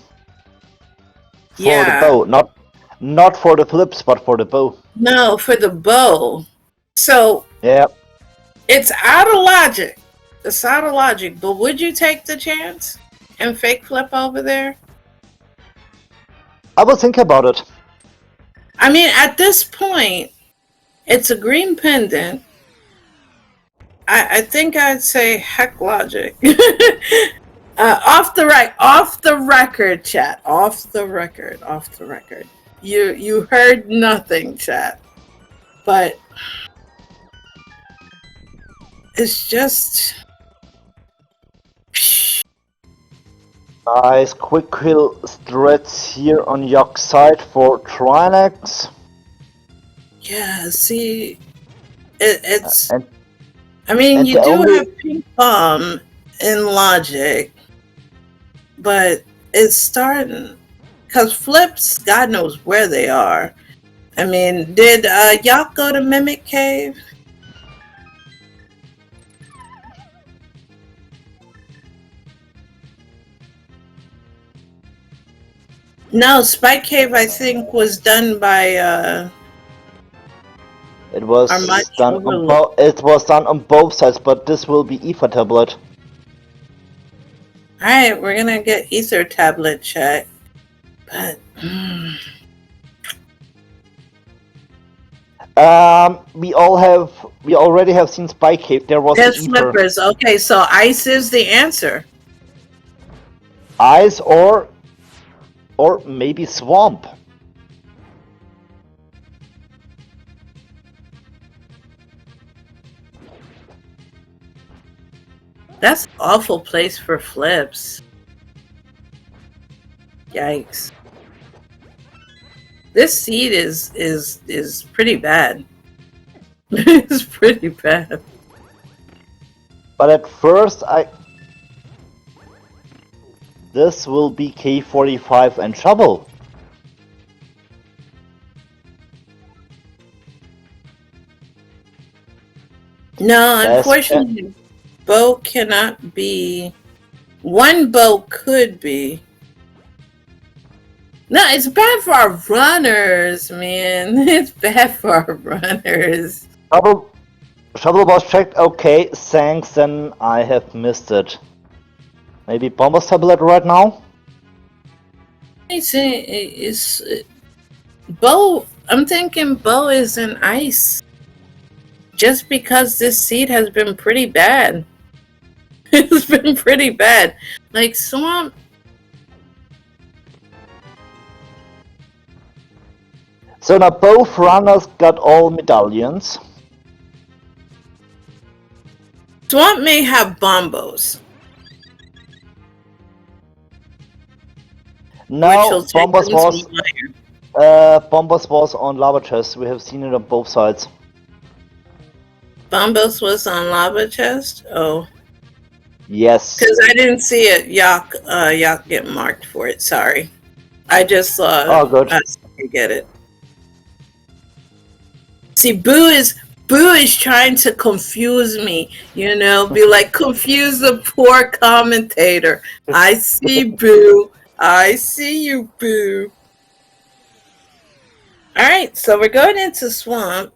the yeah, bow, not for the flips, but for the bow. no, for the bow. So Yeah, it's out of logic. It's out of logic, but would you take the chance and fake flip over there? I will think about it. I mean, at this point, it's a green pendant. I think I'd say heck logic. Off the record, chat. Off the record. You heard nothing, chat. But it's just Nice quick kill strats here on Yock's side for Trinex. yeah. See, it's. And I mean, and you the do only have pink bomb in logic, but it's starting because flips. God knows where they are. I mean, did y'all go to Mimic Cave? No, Spike Cave, I think, was done by it our was Mighty done on Overlord. it was done on both sides, but this will be Ether tablet. Alright, we're gonna get Ether tablet check. But We already have seen Spike Cave. There was the there's Ether. flippers. Okay, so ice is the answer. Ice or maybe Swamp. That's an awful place for flips. Yikes. This seed is pretty bad. It's pretty bad. But at first this will be K45 and Shovel. No, Best unfortunately, bow cannot be. One bow could be. No, it's bad for our runners, man. It's bad for our runners. Shovel was checked. Okay, thanks. Then I have missed it. Maybe Bomber's tablet right now. I say it's bow. I'm thinking bow is in ice. Just because this seed has been pretty bad. It's been pretty bad. Like swamp. So now both runners got all medallions. Swamp may have bombos. Which Now will take them to Bombers was on lava chest. We have seen it on both sides. Bombos was on lava chest? Oh. Yes. Because I didn't see it. Yak get marked for it. Sorry. I just saw Oh, good. you get it. See, Boo is trying to confuse me, be like, confuse the poor commentator. I see Boo. I see you, Boo. Alright, so we're going into Swamp.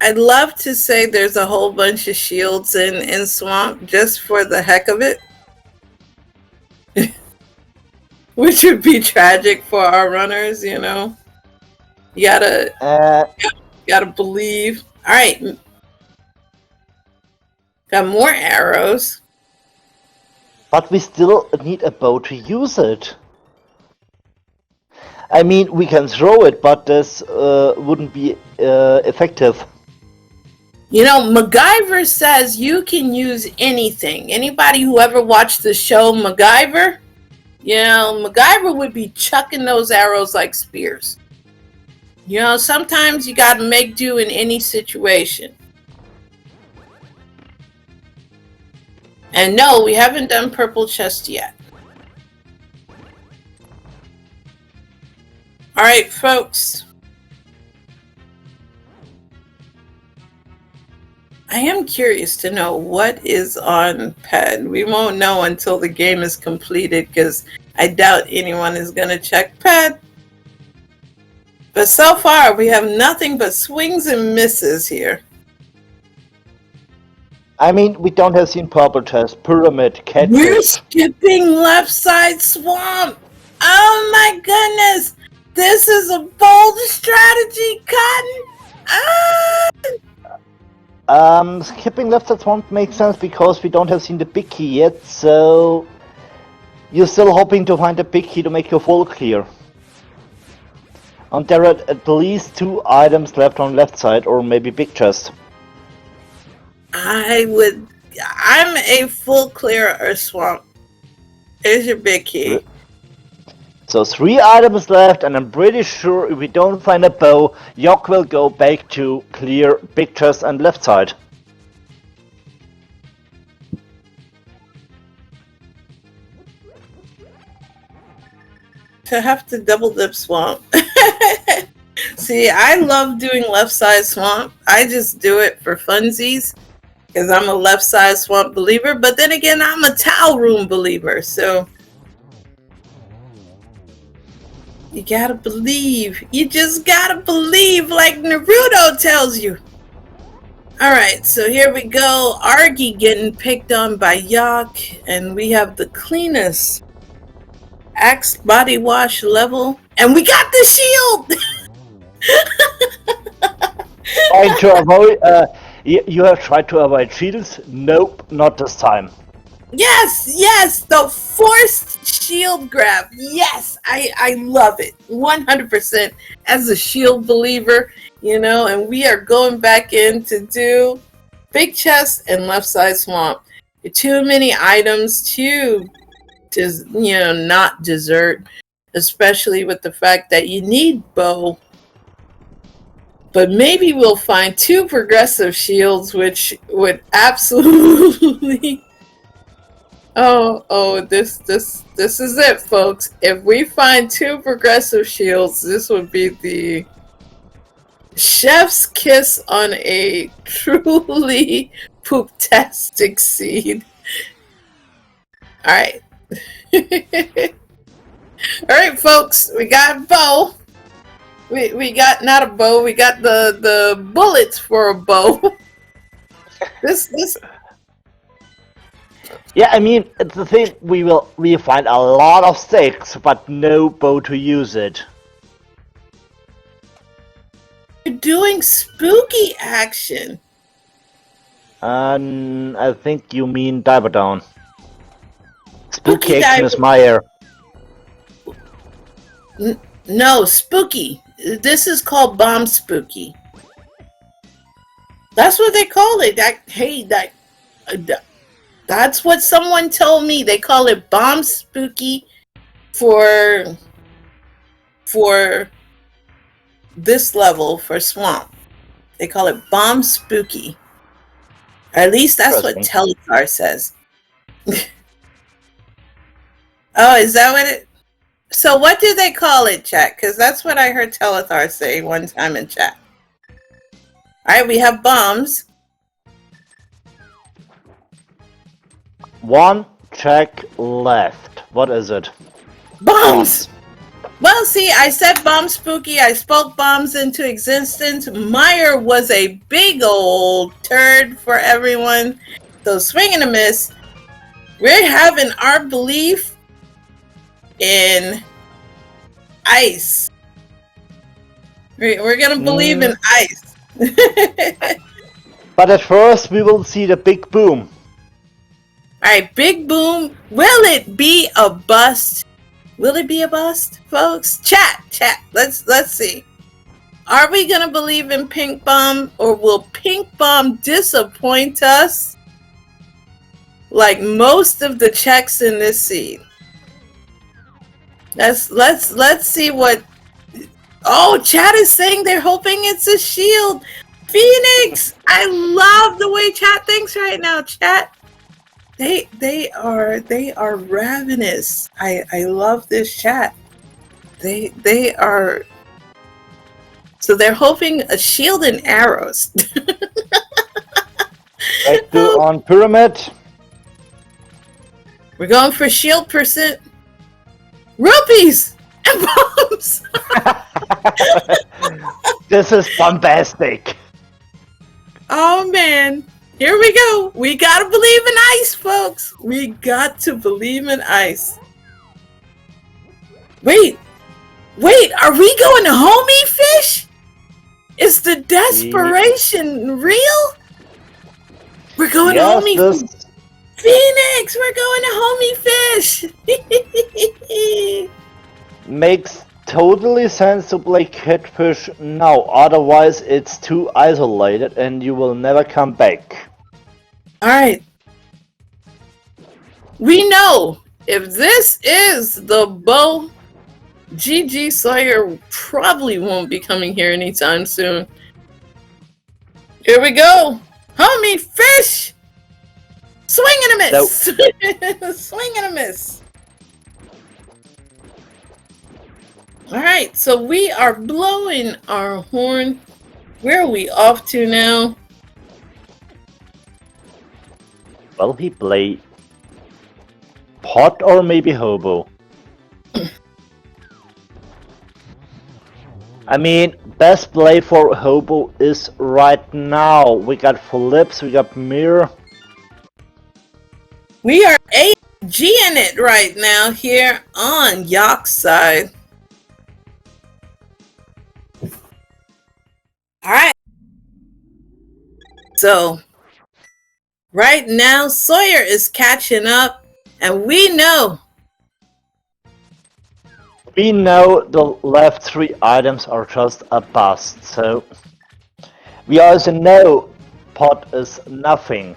I'd love to say there's a whole bunch of shields in Swamp just for the heck of it. Which would be tragic for our runners, You gotta believe. All right. Got more arrows. But we still need a bow to use it. I mean, we can throw it, but this wouldn't be effective. You know, MacGyver says you can use anything. Anybody who ever watched the show MacGyver, you know, MacGyver would be chucking those arrows like spears. You know, sometimes you gotta make do in any situation. And no, we haven't done purple chest yet. Alright, folks. I am curious to know what is on PED. We won't know until the game is completed because I doubt anyone is going to check PED. But so far, we have nothing but swings and misses here. I mean, we don't have seen purple chest, pyramid, catfish. We're skipping left side swamp. Oh my goodness. This is a bold strategy, Cotton. Skipping left side swamp makes sense because we don't have seen the big key yet, so you're still hoping to find the big key to make your full clear. And there are at least 2 items left on left side, or maybe big chest. I'm a full clear or swamp. Here's your big key. So 3 items left, and I'm pretty sure if we don't find a bow, Yok will go back to clear big chest and left side. To have to double dip swamp. See, I love doing left side swamp. I just do it for funsies because I'm a left side swamp believer. But then again, I'm a towel room believer. So you gotta believe. You just gotta believe like Naruto tells you. Alright, so here we go. Argy getting picked on by Yok. And we have the cleanest Axe body wash level. And we got the shield! Trying to avoid, you have tried to avoid shields? Nope, not this time. Yes, the forced shield grab. Yes, I love it. 100% as a shield believer, you know, and we are going back in to do big chest and left side swamp. Too many items to just, you know, not desert, especially with the fact that you need bow. But maybe we'll find 2 progressive shields, which would absolutely this is it, folks. If we find 2 progressive shields, this would be the chef's kiss on a truly pooptastic seed. Alright. Alright, folks, we got a bow. We got not a bow, we got the bullets for a bow. This Yeah, I mean, it's the thing, we find a lot of sticks, but no bow to use it. You're doing spooky action. I think you mean diver down. Spooky action diver. is Meyer. No, spooky. This is called bomb spooky. That's what they call it. That's what someone told me. They call it bomb spooky for this level for swamp. They call it bomb spooky. Or at least that's what Telecar says. Oh, is that what it? So what do they call it, chat? Because that's what I heard Telethar say one time in chat. Alright, we have bombs. 1 check left. What is it? Bombs! Well, see, I said bomb spooky. I spoke bombs into existence. Meyer was a big old turd for everyone. So swing and a miss. We're having our belief in ice. We're gonna believe in ice. But at first, we will see the big boom. Alright, big boom. Will it be a bust? Will it be a bust, folks? Chat. Let's see. Are we gonna believe in Pink Bomb, or will Pink Bomb disappoint us? Like most of the checks in this seed. Let's see what. Oh, chat is saying they're hoping it's a shield. Phoenix, I love the way chat thinks right now. Chat, they are ravenous. I love this chat. They are. So they're hoping a shield and arrows. Back to on pyramid. We're going for shield percent. Rupees and bombs. This is bombastic. Oh man, here we go. We gotta believe in ice, folks. We got to believe in ice. Wait, are we going to homie fish? Is the desperation real? We're going to homie fish. Phoenix, we're going to homie fish. Makes totally sense to play catfish now, otherwise it's too isolated and you will never come back. Alright. We know if this is the bow, GG Soyhr probably won't be coming here anytime soon. Here we go. Homie fish! Swing and a miss! Nope. Swing and a miss. Alright, so we are blowing our horn. Where are we off to now? Will he play pot or maybe hobo? I mean, best play for hobo is right now. We got flips, we got mirror. We are AG in it right now here on Yak's side. Alright. So, right now, Soyhr is catching up, and we know the left 3 items are just a bust, so we also know pot is nothing.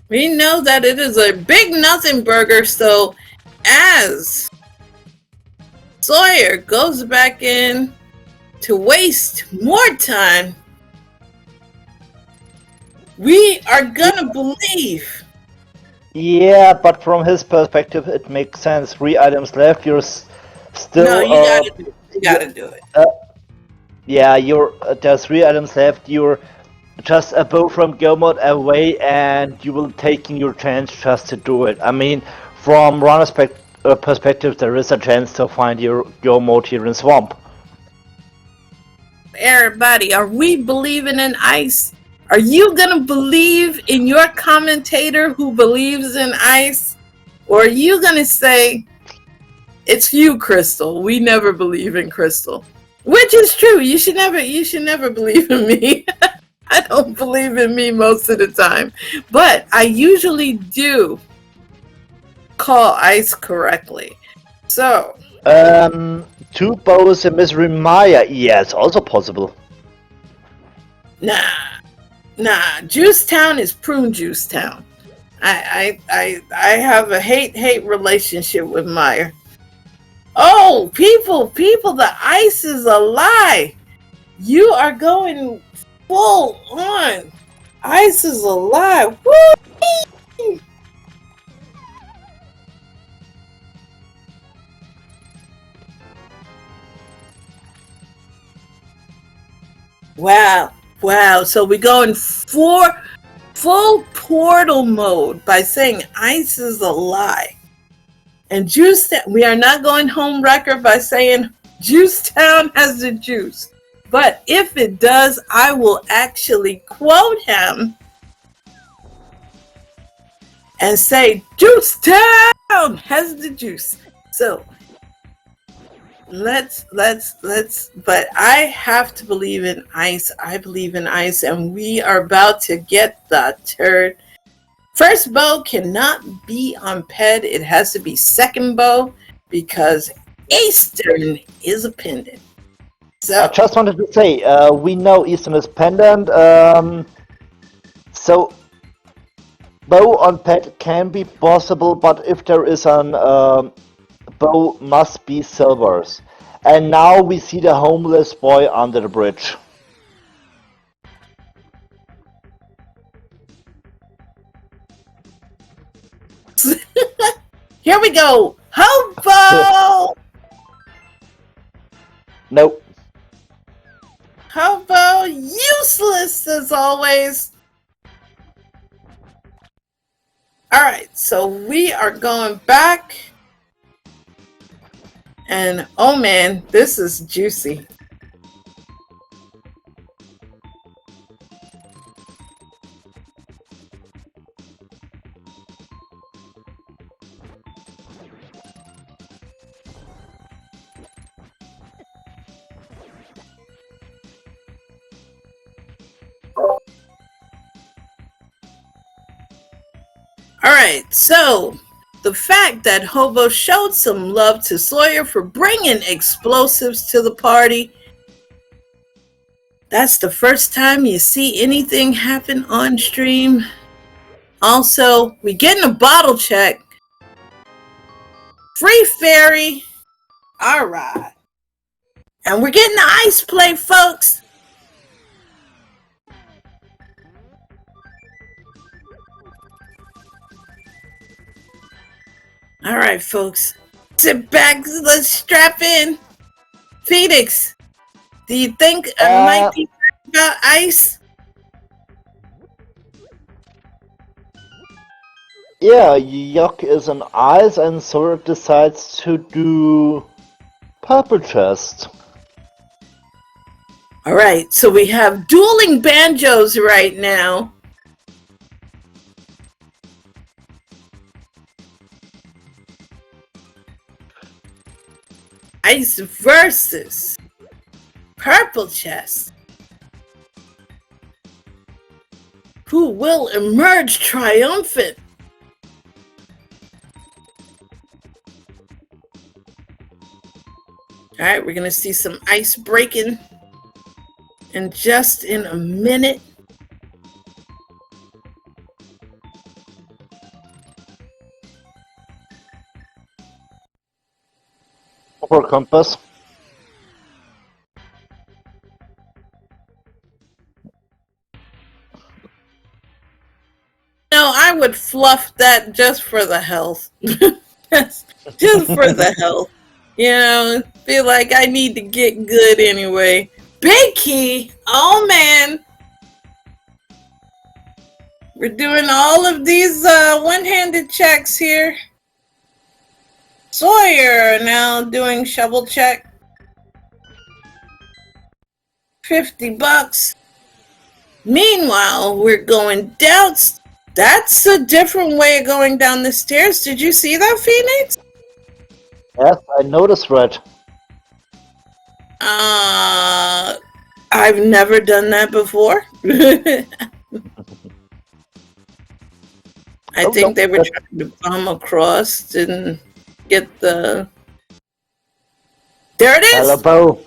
We know that it is a big nothing burger, so as Soyhr goes back in to waste more time, we are gonna believe. Yeah, but from his perspective it makes sense. 3 items left, you're still... No, you gotta do it. Yeah, there's 3 items left, you're just a bow from go mode away and you will take your chance just to do it. I mean, from runner's perspective, there is a chance to find your go mode here in Swamp. Everybody, are we believing in ice? Are you gonna believe in your commentator who believes in ice? Or are you gonna say, it's you, Crystal, we never believe in Crystal? Which is true, you should never believe in me. I don't believe in me most of the time, but I usually do call ice correctly. So 2 bows and Misery Maya, yeah, it's also possible. Nah, Juice Town is Prune Juice Town. I have a hate relationship with Maya. Oh, people, the ice is a lie. You are going full on. Ice is a lie. Woo! Wow. So we're going for full portal mode by saying ice is a lie. And we are not going home wrecker by saying Juice Town has the juice. But if it does, I will actually quote him and say Juice Town has the juice. So But I have to believe in ice. I believe in ice, and we are about to get the turd. First bow cannot be on ped. It has to be second bow because Eastern is a pendant. I So just wanted to say, we know Eastern is pendant, so bow on pet can be possible, but if there is an bow, must be silvers. And now we see the homeless boy under the bridge. here we go. Hobo! Nope. Hobo, useless as always. Alright, so we are going back. And oh man, this is juicy. Alright, so the fact that Hobo showed some love to Soyhr for bringing explosives to the party, that's the first time you see anything happen on stream. Also, we getting a bottle check. Free fairy. Alright. And we're getting the ice play, folks. All right, folks. Sit back. Let's strap in. Phoenix, do you think I might be about ice? Yeah, Yok is an ice, and Soyhr decides to do purple chest. All right, so we have dueling banjos right now. Ice versus purple chest. Who will emerge triumphant? All right, we're going to see some ice breaking in just in a minute. For compass. No, I would fluff that just for the health. just for the health. You know, feel like I need to get good anyway. Big key. Oh man. We're doing all of these one-handed checks here. Soyhr now doing shovel check. $50. Meanwhile, we're going down. That's a different way of going down the stairs. Did you see that, Phoenix? Yes, I noticed red. I've never done that before. I think they were trying to bomb across, didn't get the... There it is! Hello.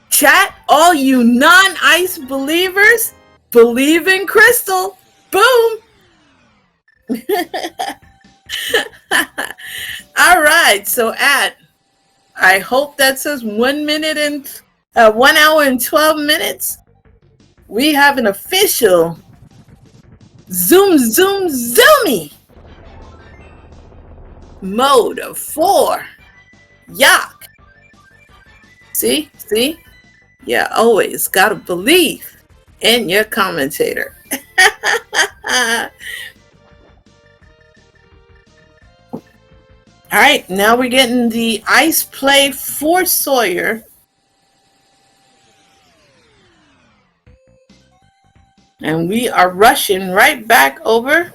Chat, all you non-ice believers, believe in Crystal. Boom! Alright, so I hope that says 1 minute and 1 hour and 12 minutes. We have an official zoom zoomy mode of 4. Yuck. See? You always gotta believe in your commentator. Alright, now we're getting the ice play for Soyhr. And we are rushing right back over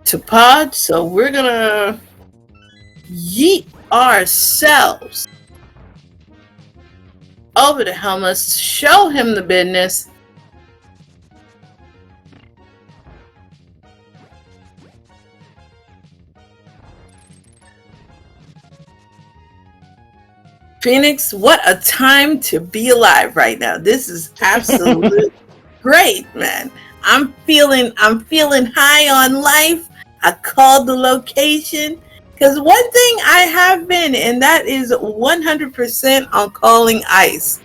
to pod, so we're gonna yeet ourselves over to Helmus, show him the business. Phoenix, what a time to be alive right now. This is absolutely great, man. I'm feeling high on life. I called the location. Because one thing I have been, and that is 100% on calling ice.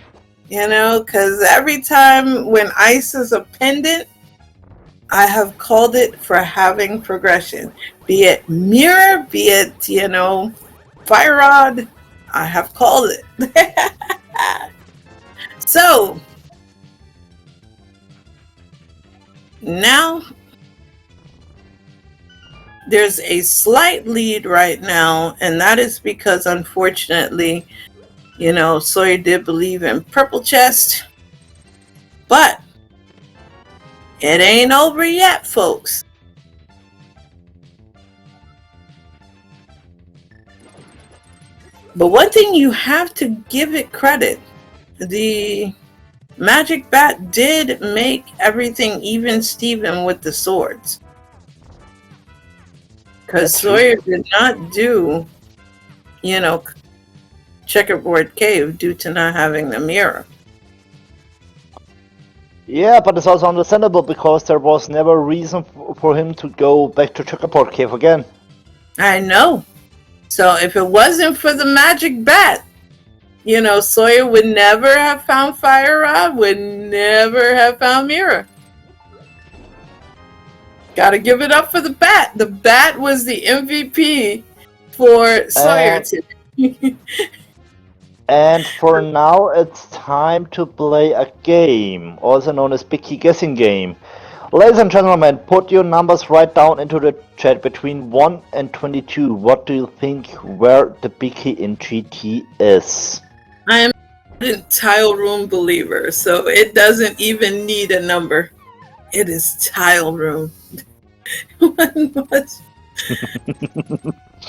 You know, because every time when ice is a pendant, I have called it for having progression. Be it mirror, be it, you know, fire rod, I have called it. So, now there's a slight lead right now, and that is because, unfortunately, you know, Soyhr did believe in purple chest, but it ain't over yet, folks. But one thing you have to give it credit, the Magic Bat did make everything even Steven with the swords. Because Soyhr did not do, you know, Checkerboard Cave due to not having the mirror. Yeah, but it's also understandable because there was never a reason for him to go back to Checkerboard Cave again. I know. So if it wasn't for the Magic Bat, you know, Soyhr would never have found Fire Rod, would never have found Mirror. Gotta give it up for the Bat. The Bat was the MVP for Soyhr today. And for now, it's time to play a game, also known as Big Key Guessing Game. Ladies and gentlemen, put your numbers right down into the chat between 1 and 22. What do you think where the big key in GT is? I am a tile room believer, so it doesn't even need a number. It is tile room.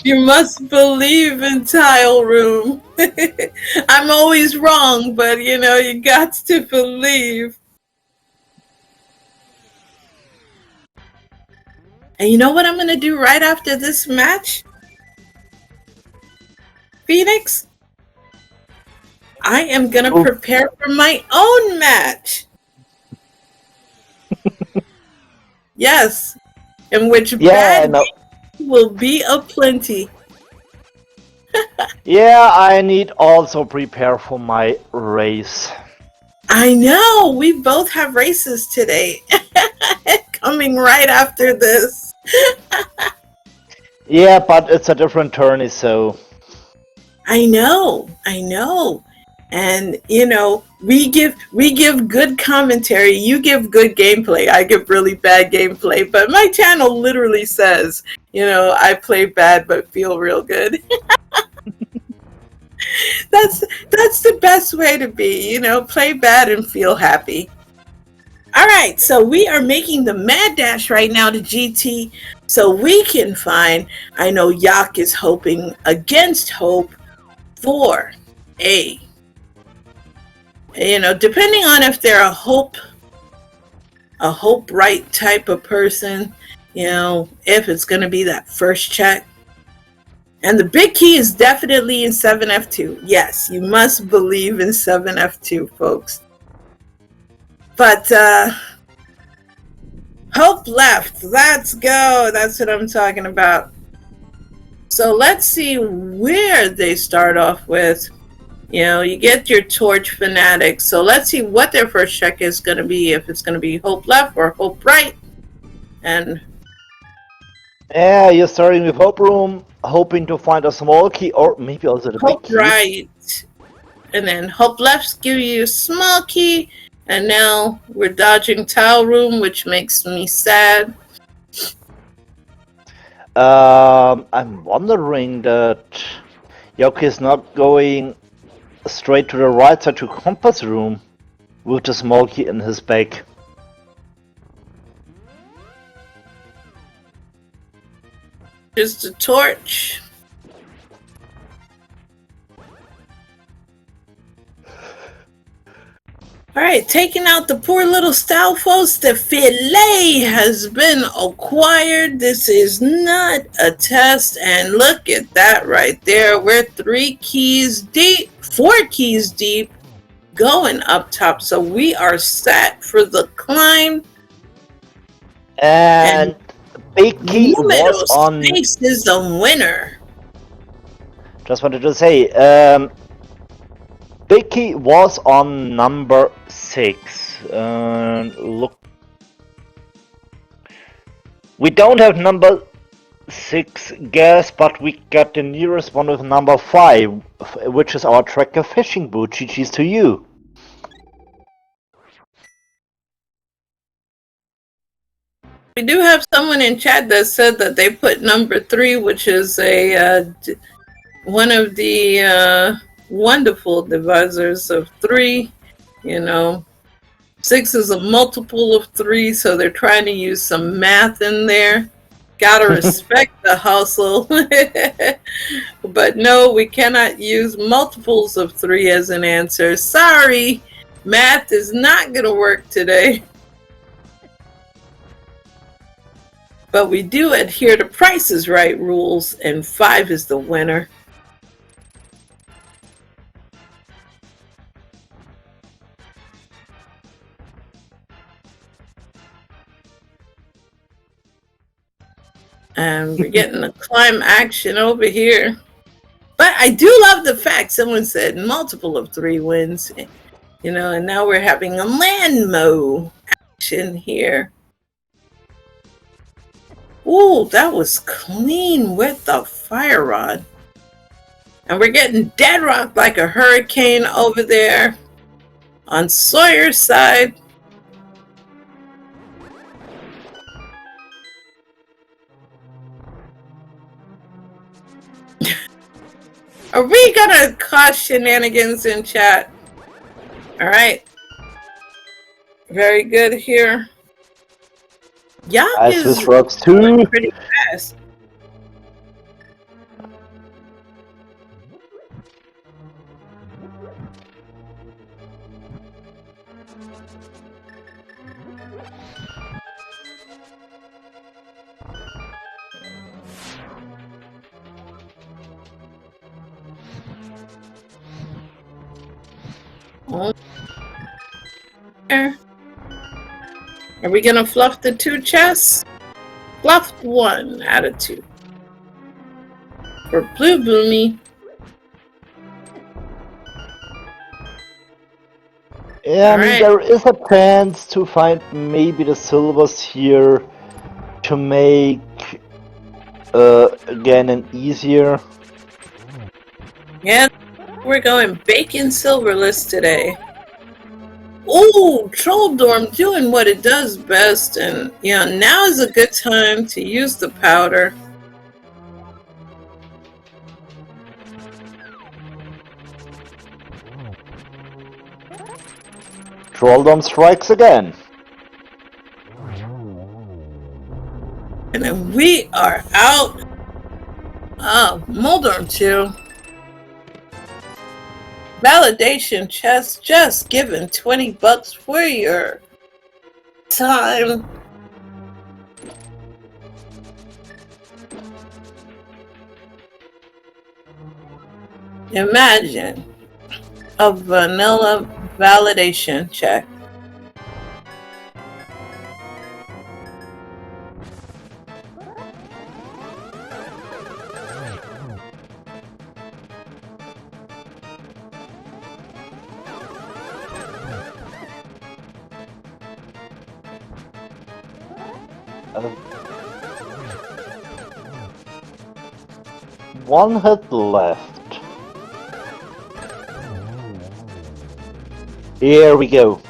You must believe in tile room. I'm always wrong, but you know, you got to believe. And you know what I'm going to do right after this match? Phoenix? I am going to prepare for my own match. Yes. In which bad will be aplenty. Yeah, I need also prepare for my race. I know. We both have races today. Coming right after this. Yeah, but it's a different tourney, so... I know. And you know, we give good commentary, you give good gameplay, I give really bad gameplay, but my channel literally says, you know, I play bad but feel real good. That's the best way to be, you know, play bad and feel happy. Alright, so we are making the mad dash right now to GT so we can find, I know Yak is hoping against hope for a, you know, depending on if they're a hope right type of person, you know, if it's going to be that first check. And the big key is definitely in 7F2. Yes, you must believe in 7F2, folks. But hope left. Let's go. That's what I'm talking about. So let's see where they start off with. You know, you get your Torch Fanatics. So let's see what their first check is going to be. If it's going to be hope left or hope right. And yeah, you're starting with Hope Room, hoping to find a small key or maybe also the hope big key. Right. And then hope left give you a small key. And now we're dodging Tile Room, which makes me sad. I'm wondering that Yoki is not going straight to the right side to Compass Room with the small key in his bag. Just a torch. All right, taking out the poor little Stalfos, the fillet has been acquired. This is not a test, and look at that right there. We're 3 keys deep, 4 keys deep, going up top. So we are set for the climb. And Big Key was Numero on. 6 is the winner. Just wanted to say, Big Key was on number 6. Look, we don't have number 6 guess, but we got the nearest one with number 5, which is our tracker fishing boot. GG's to you. We do have someone in chat that said that they put number 3, which is a one of the wonderful divisors of 3. You know, 6 is a multiple of 3, so they're trying to use some math in there. Gotta respect the hustle. But no, we cannot use multiples of 3 as an answer. Sorry, math is not gonna work today. But we do adhere to Price is Right rules, and 5 is the winner. And we're getting the climb action over here. But I do love the fact someone said multiple of 3 wins. You know, and now we're having a land mow action here. Ooh, that was clean with the fire rod. And we're getting dead rock like a hurricane over there on Soyr's side. Are we gonna cause shenanigans in chat? All right. Very good here. Y'all is rocks too. pretty fast. Are we gonna fluff the 2 chests? Fluffed 1 out of 2. For Blue Boomy. Yeah, I mean, there is a chance to find maybe the silvers here to make again an easier. Yeah, we're going bacon silverless today. Ooh, Troll Dorm doing what it does best, and yeah, now is a good time to use the powder. Trolldom strikes again. And then we are out of Moldorm 2. Validation chest just given $20 for your time. Imagine a vanilla validation check. One hit left. Here we go.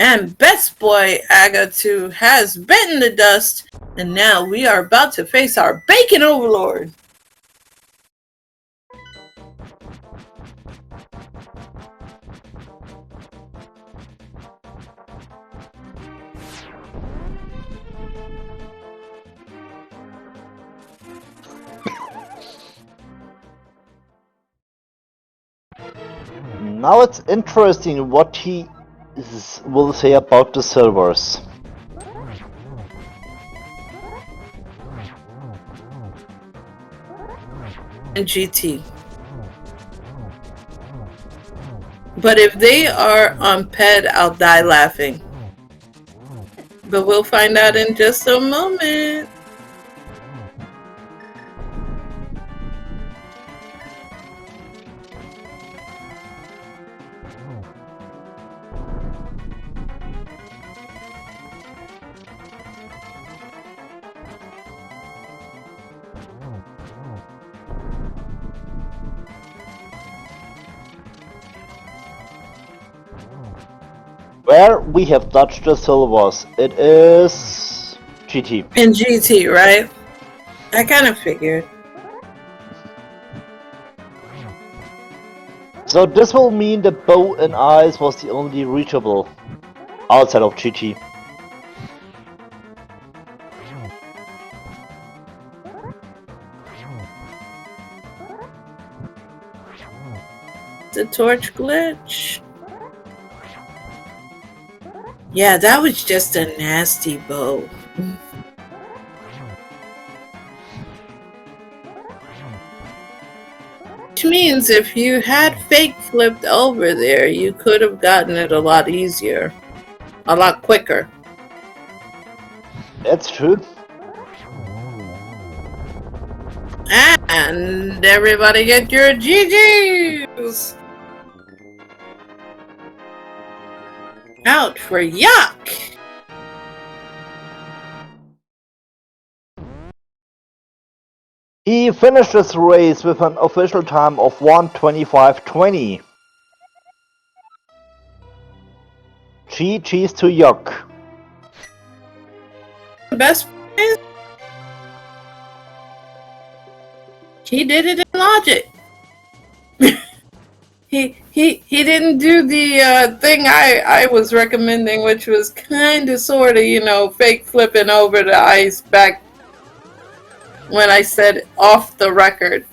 And Best Boy Agatu has bitten the dust, and now we are about to face our Bacon Overlord. Now it's interesting what he will say about the silvers. And GT. But if they are on PED, I'll die laughing. But we'll find out in just a moment. Where we have dodged the silvers, it is GT. In GT, right? I kind of figured. So this will mean the bow and eyes was the only reachable outside of GT. The torch glitch. Yeah, that was just a nasty bow. Which means if you had fake flipped over there, you could have gotten it a lot easier. A lot quicker. That's true. And everybody get your GGs! Out for yuck! He finished this race with an official time of 1:25:20. GG's to yuck. The best is he did it in logic. He didn't do the thing I was recommending, which was kind of sort of, you know, fake flipping over the ice back when I said off the record.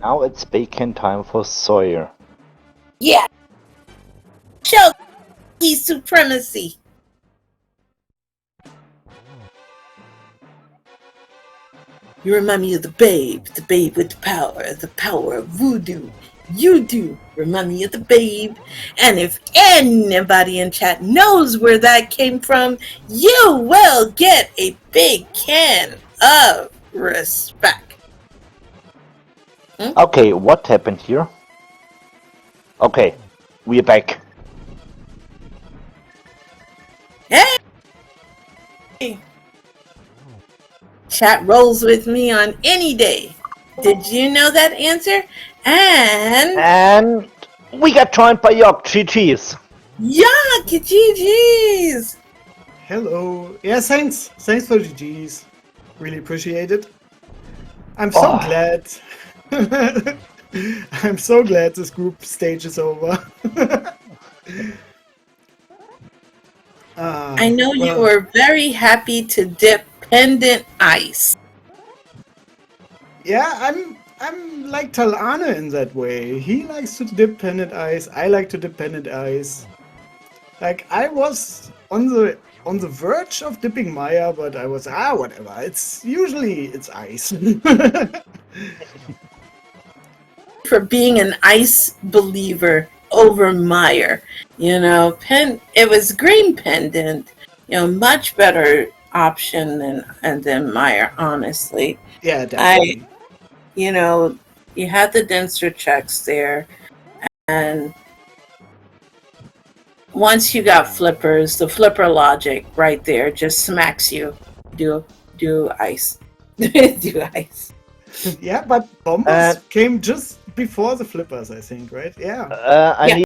Now it's bacon time for Soyhr. Yeah. Show supremacy. You remind me of the babe with the power of voodoo. You do remind me of the babe. And if anybody in chat knows where that came from, you will get a big can of respect. Okay, what happened here? Okay, we're back. Hey! Chat rolls with me on any day. Did you know that answer? And we got joined by Yuck. GG's. Yuck! GG's! Hello. Yeah, thanks. Thanks for GG's. Really appreciate it. I'm so glad. I'm so glad this group stage is over. I know you were very happy to dip pendant ice. Yeah, I'm like Talane in that way. He likes to dip pendant ice. I like to dip pendant ice. Like I was on the verge of dipping Maya, but I was whatever. It's ice. For being an ice believer over Meyer, you know, it was green pendant, you know, much better option than Meyer, honestly. Yeah, definitely. You know, you had the denser checks there, and once you got flippers, the flipper logic right there just smacks you. Do ice. Do ice. Yeah, but bombers came just before the flippers, I think, right? Yeah. I need